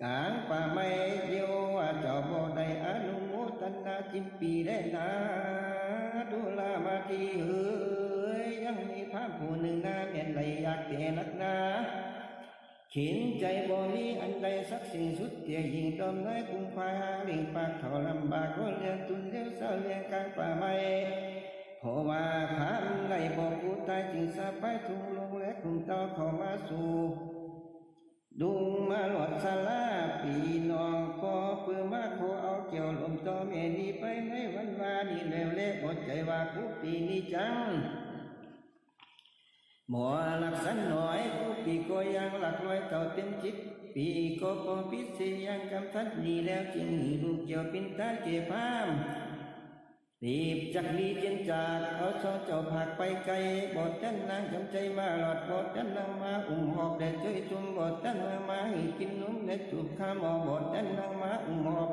กลางป่าไม้เดียวว่าเจ้าบ่ได้อนุโมทนาจิมปีได้นาดูลามาที่เอ๋ยยังมีพระผู้หนึ่งนาเมียนไหลอยากแต่นักนาขินใจบ่มีอันใดสักสิ่งสุดเตียยิงตอมน้อยคุ้มควายหาลิงปากเขาลำบากก็เลี้ยงตุนเลี้ยวเศร้าเลี้ยงกลางป่าไม้เพราะว่าพระมันไหลบอกกูตายจึงสาไปทุ่งลงและกลุ่มเต้าเข้ามาสู่ดุงมาหลอดสลาปีนองก็เพื่อมาขอเอาเกี่ยวลมต่อเมนีไปในวันวานี่แล้วเละบดใจว่ากูปีนี้จังหมอลักษณะหน่อยกูปีก็ ยังหลักร้อยเต่าเต็มจิตปีก็พอพิเศษยังกำทัดดีแล้วจึงลูกเกี่ยวปินตาเก็บพามรีบจักรีเจนจากเอาช่อเจ้าผักไปไกลบอดจันนางจำใจมาหลอดบอดจันนางมาหอบแต่ช่วยจุ่มบอดจันมาให้กินนมและจูบข้ามอบอดจันนางมาหอบ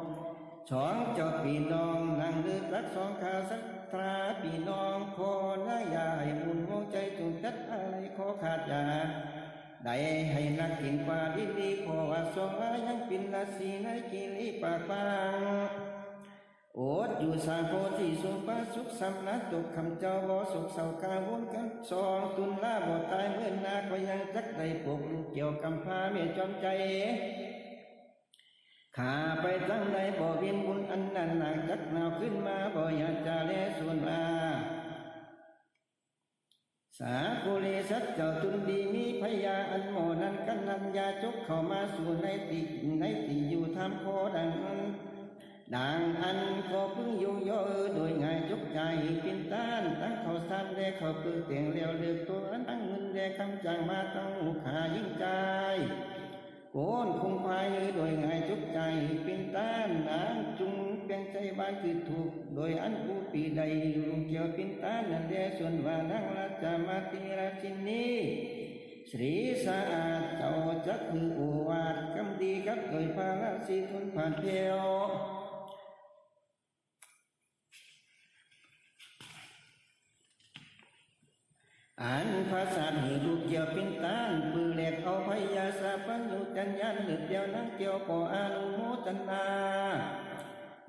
สองเจ้าปีน้องนางเลือกรักสองขาสักตราปีน้องขอหน้ายาให้บุญหัวใจจุดจัดอะไรขอขาดยาได้ให้นักกินกว่าดีขอว่าสองยังปินละสีในกิริปากบางโอดอยู่สาโพธิสุปาสุขสำนักตกคำเจ้าบ่สุขเศร้ากาวนกันสองตุนลาบ่ตายเมื่อนาก็ยังจักได้ปกลูกเกี่ยวกำพาเมียจอมใจข้าไปตั้งใดบ่เวียนบุญอันนั้นหนักจักหนาวขึ้นมาบ่อยากจะแลส่วนมาสาคุเลสัจเจ้าตุนดีมีพยาอันโมนั้นกันนันยาจกเข้ามาสู่ในติอยู่ทำโคดังอันก็พึ่งอยู่ย่อโดยง่ายจกใจปินต้านตั้งเขาซ้ำได้เขาปืนเตียงเลี้ยวเลือกตัวตั้งเงินได้คำจางมาตั้งขายิ่งใจโกนคงควายโดยง่ายจกใจปินต้านนางจุงเพียงใจบ้านคือถูกโดยอันผู้ปีใดลุงเกี่ยวปินต้านนั่นเดส่วนว่านังราชมาติราชินีสรีสะอาดเจ้าจักคือโอวาทกำดีกับเคยพาราศีทุนผ่านเที่ยวอันภาษาหิรูเกี่ยวปินตานปือแหลกเอาพยาสาปัญญุจัญญาณหลึกเดียวนักเกี่ยวปออนุโมทนา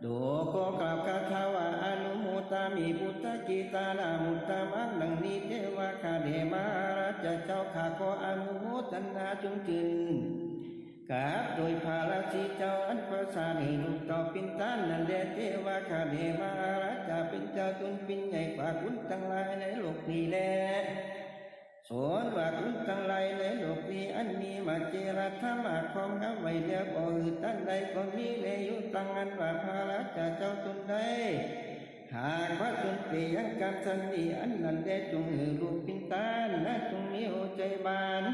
ดูก็กล่าวคาถาว่าอนุโมตามีพุทธกีตานามุตตามังดังนี้เทวาคาเดมาราชเจ้าข้าขออนุโมทนาจงจึงกราบโดยพาราชีเจ้าอันภาษาหิรูต่อปินตานนั่นแหละเทวาคาเดมาราชเป็นเจ้าตุนปินใหญ่กว่าคุณทั้งหลายในโลกนี้แลสอนว่าคุณทั้งหลายในโลกนี้อันมีมาเจรธรรมะของเอาไว้แล้วบ่อื่นตั้งใดก็มีแลอยู่ตั้งอันว่าพาราชเจ้าตุนใดหากว่าตุนเปยังการสันนิอันนั้นได้จงรูปปินตานและจงมีหัวใจบาน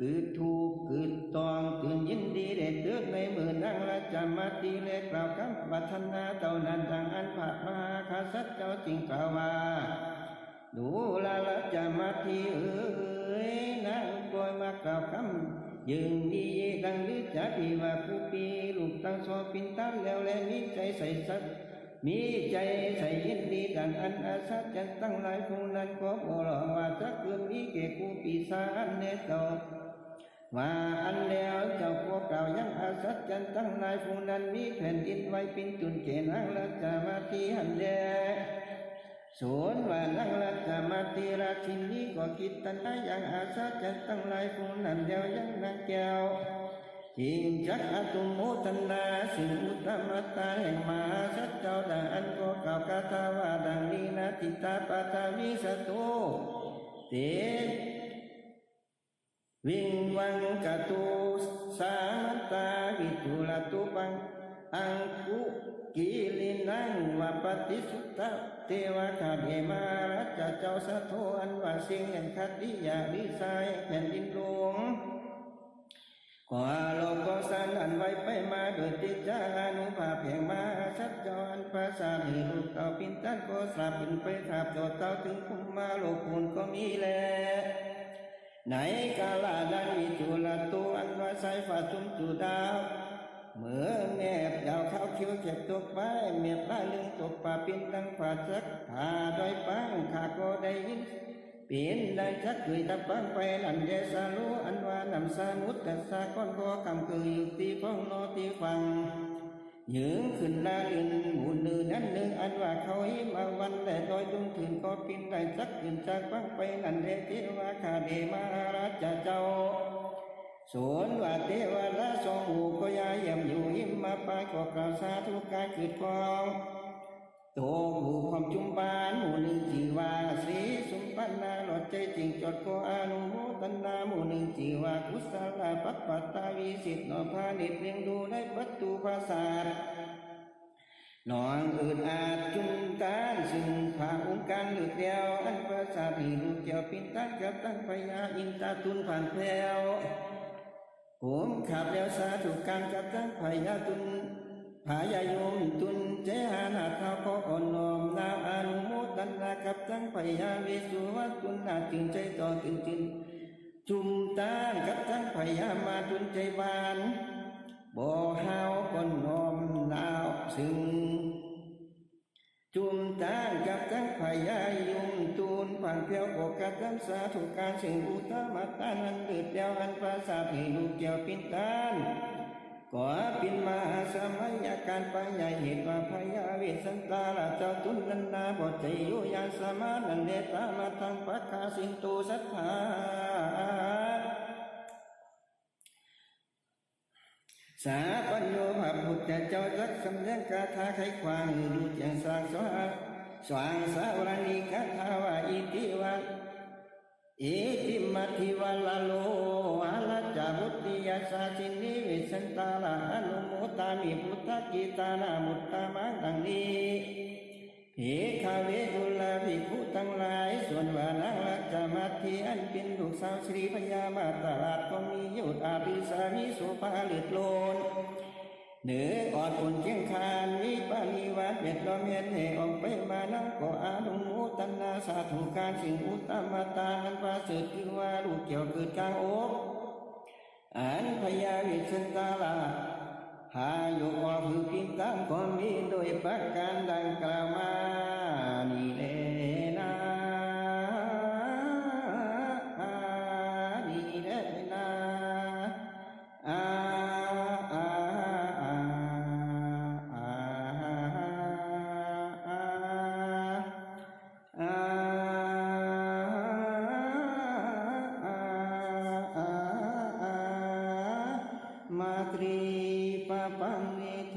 คือถูกคือต้องตื่นยินดีได้เตือนในมือนั่งและจำมาตีเล็กกล่าวคำบัฒนาเจ้านั้นดังอันผาดมาคาสัจเจ้าจริงกล่าวว่าดูละจำมาตีนั่งปล่อยมากล่าวคำยืนดีดังลิจดีว่าผู้ปีลูกตั้งสอปินตันแล้วและมีใจใส่สัตมีใจใส่ยินดีดังอันอาสัจจันตั้งหลายผู้นั้นก็บอกว่าจะเกินมีเกกูปีศาจเนตว่าอันแล้วเจ้าพวกเก่ายังอาศัยจันตั้งหลายผู้นั้นมีแผ่นดินไว้เป็นจุนเกณฑ์นังละจามาตีหันแดส่วนว่านังละจามาตีราชินีก็คิดตันยังอาศัยจันตั้งหลายผู้นั้นแล้วยังนางแก้วจิงจักอตุโมทนาสิ่งอุตมะตาแห่งมหาสัจเจ้าดังอันก็กล่าวคาถาว่าดังนี้นะทิตาปตาวิสตุเตวิงวังกตุสามัตตาวิตุลตุปังอังคุกิลินังวปฏิสุตตะเทวคาเดมารัจเจ้าสะโทอันว่าสิ่งแห่งคัตติยาลิสายแผ่นดินหลวงขอโลกก็สันอันไว้ไปมาโดยติจานุภาพแห่งมาสัจจรภาษาหิรูเต่าปินตันก็สลับเป็นไปขับโดดเต่าถึงภูมิมาโลกคุณก็มีแลในกาลาดันวิจุลตุอันว่าสายฟ้าจุมจุดาวเมื่อแนบดาวเข้าคิวเจ็บตกไปเมียปลาลึงตกป่าปินตั้งผาจักผาโดยปังข้าก็ได้ยินเปลี่ยนได้จักเคยตะปังไปนันเดสาลูอันว่านำสามุตแต่สาก้อนก็คำคืออยู่ตีฟ้องโนตีฟังยืงขึ้นลาลินหมุนนือนั้นนึงอันว่าเขาหิมาวันแต่โดยดุงถึงก็ปินได้จักขึ้นจากปังไปนันเดเทวาคาเดมาราชเจ้าส่วนว่าเทวดาสองหูก็ยาเยี่ยมอยู่หิมมาปายก็กล่าวสาธุกายเกิดกองโตหูความจุมบานหมู่หนึ่งจีวาสีสุมปันนาหลอดใจจริงจดก็อนุโมทนาหมู่หนึ่งจีวากุศลาปัปปัตตาวิสิตนพาณิชเลี้ยงดูได้วัตถุภาษา หนองอื่นอาจจุนตานซึ่งผ่าองค์การหลุดเดียวอันประสาทให้ลูกเกี่ยวปินตันกับตั้งพญาอินตาตุนผ่านแพรวผมขับแล้วสาธุการกับตั้งพญาตุนผายาโยมตุนเจหานาท้าขออ่อนน้อมนามอนุโมทันนากับตั้งพญาวิสุวัตตุนนาจึงใจต่อถึงจินจุมตานกับตั้งพญามาตุนใจบานบ่หาวก่อนน้อมลาวซึ่งจุมตานกับตั้งพญายุมตูนผ่านเพียวอกกับตั้งสาธุการสิ่งอุตมัตตานันเดือดเดียวอันประสาทให้ลูกเกี่ยวปินตานก่อปินมหาสมัยการปัญญาเหตุว่าพญาวิสันตาลาเจ้าตุนนันนาบทใจโยยานสมานันเดตามาทังปักคาสินตุสัทธาสาปัญโยภาพุทธเจ้าจักสำเนียงคาถาไขความดูเจียงสร้างสว่างสาวรณีคาถาวาอิติวะอิติมัทิวะลาโลอาลาจาบุติยาสาจินิวิสันตาลาอนุโมตามิพุทธกิตานามุตตามังดังนี้เพคาเวกุลาภิกขุทั้งหลายส่วนว่านางลักจามัทธิอันเป็นลูกสาวศรีพญามาตลาดก็มียุทธอาภิสามิโสภาเลือดโลนเหนืออดอุ่นเชียงคานวิปานิวัตเบ็ดล้อมเห็นให้ออกไปมานังก็อานุโมทันนาสาธุการสิ่งอุตตมตาอันประเสริฐคือว่าลูกเกี่ยวเกิดกลางอกอันพญาวิสันตาลาหาโยกว่าคือกินตามความมีโดยประการดังกล่าวมานี่แลนะนี่แลนะมาตรีปปังนิเท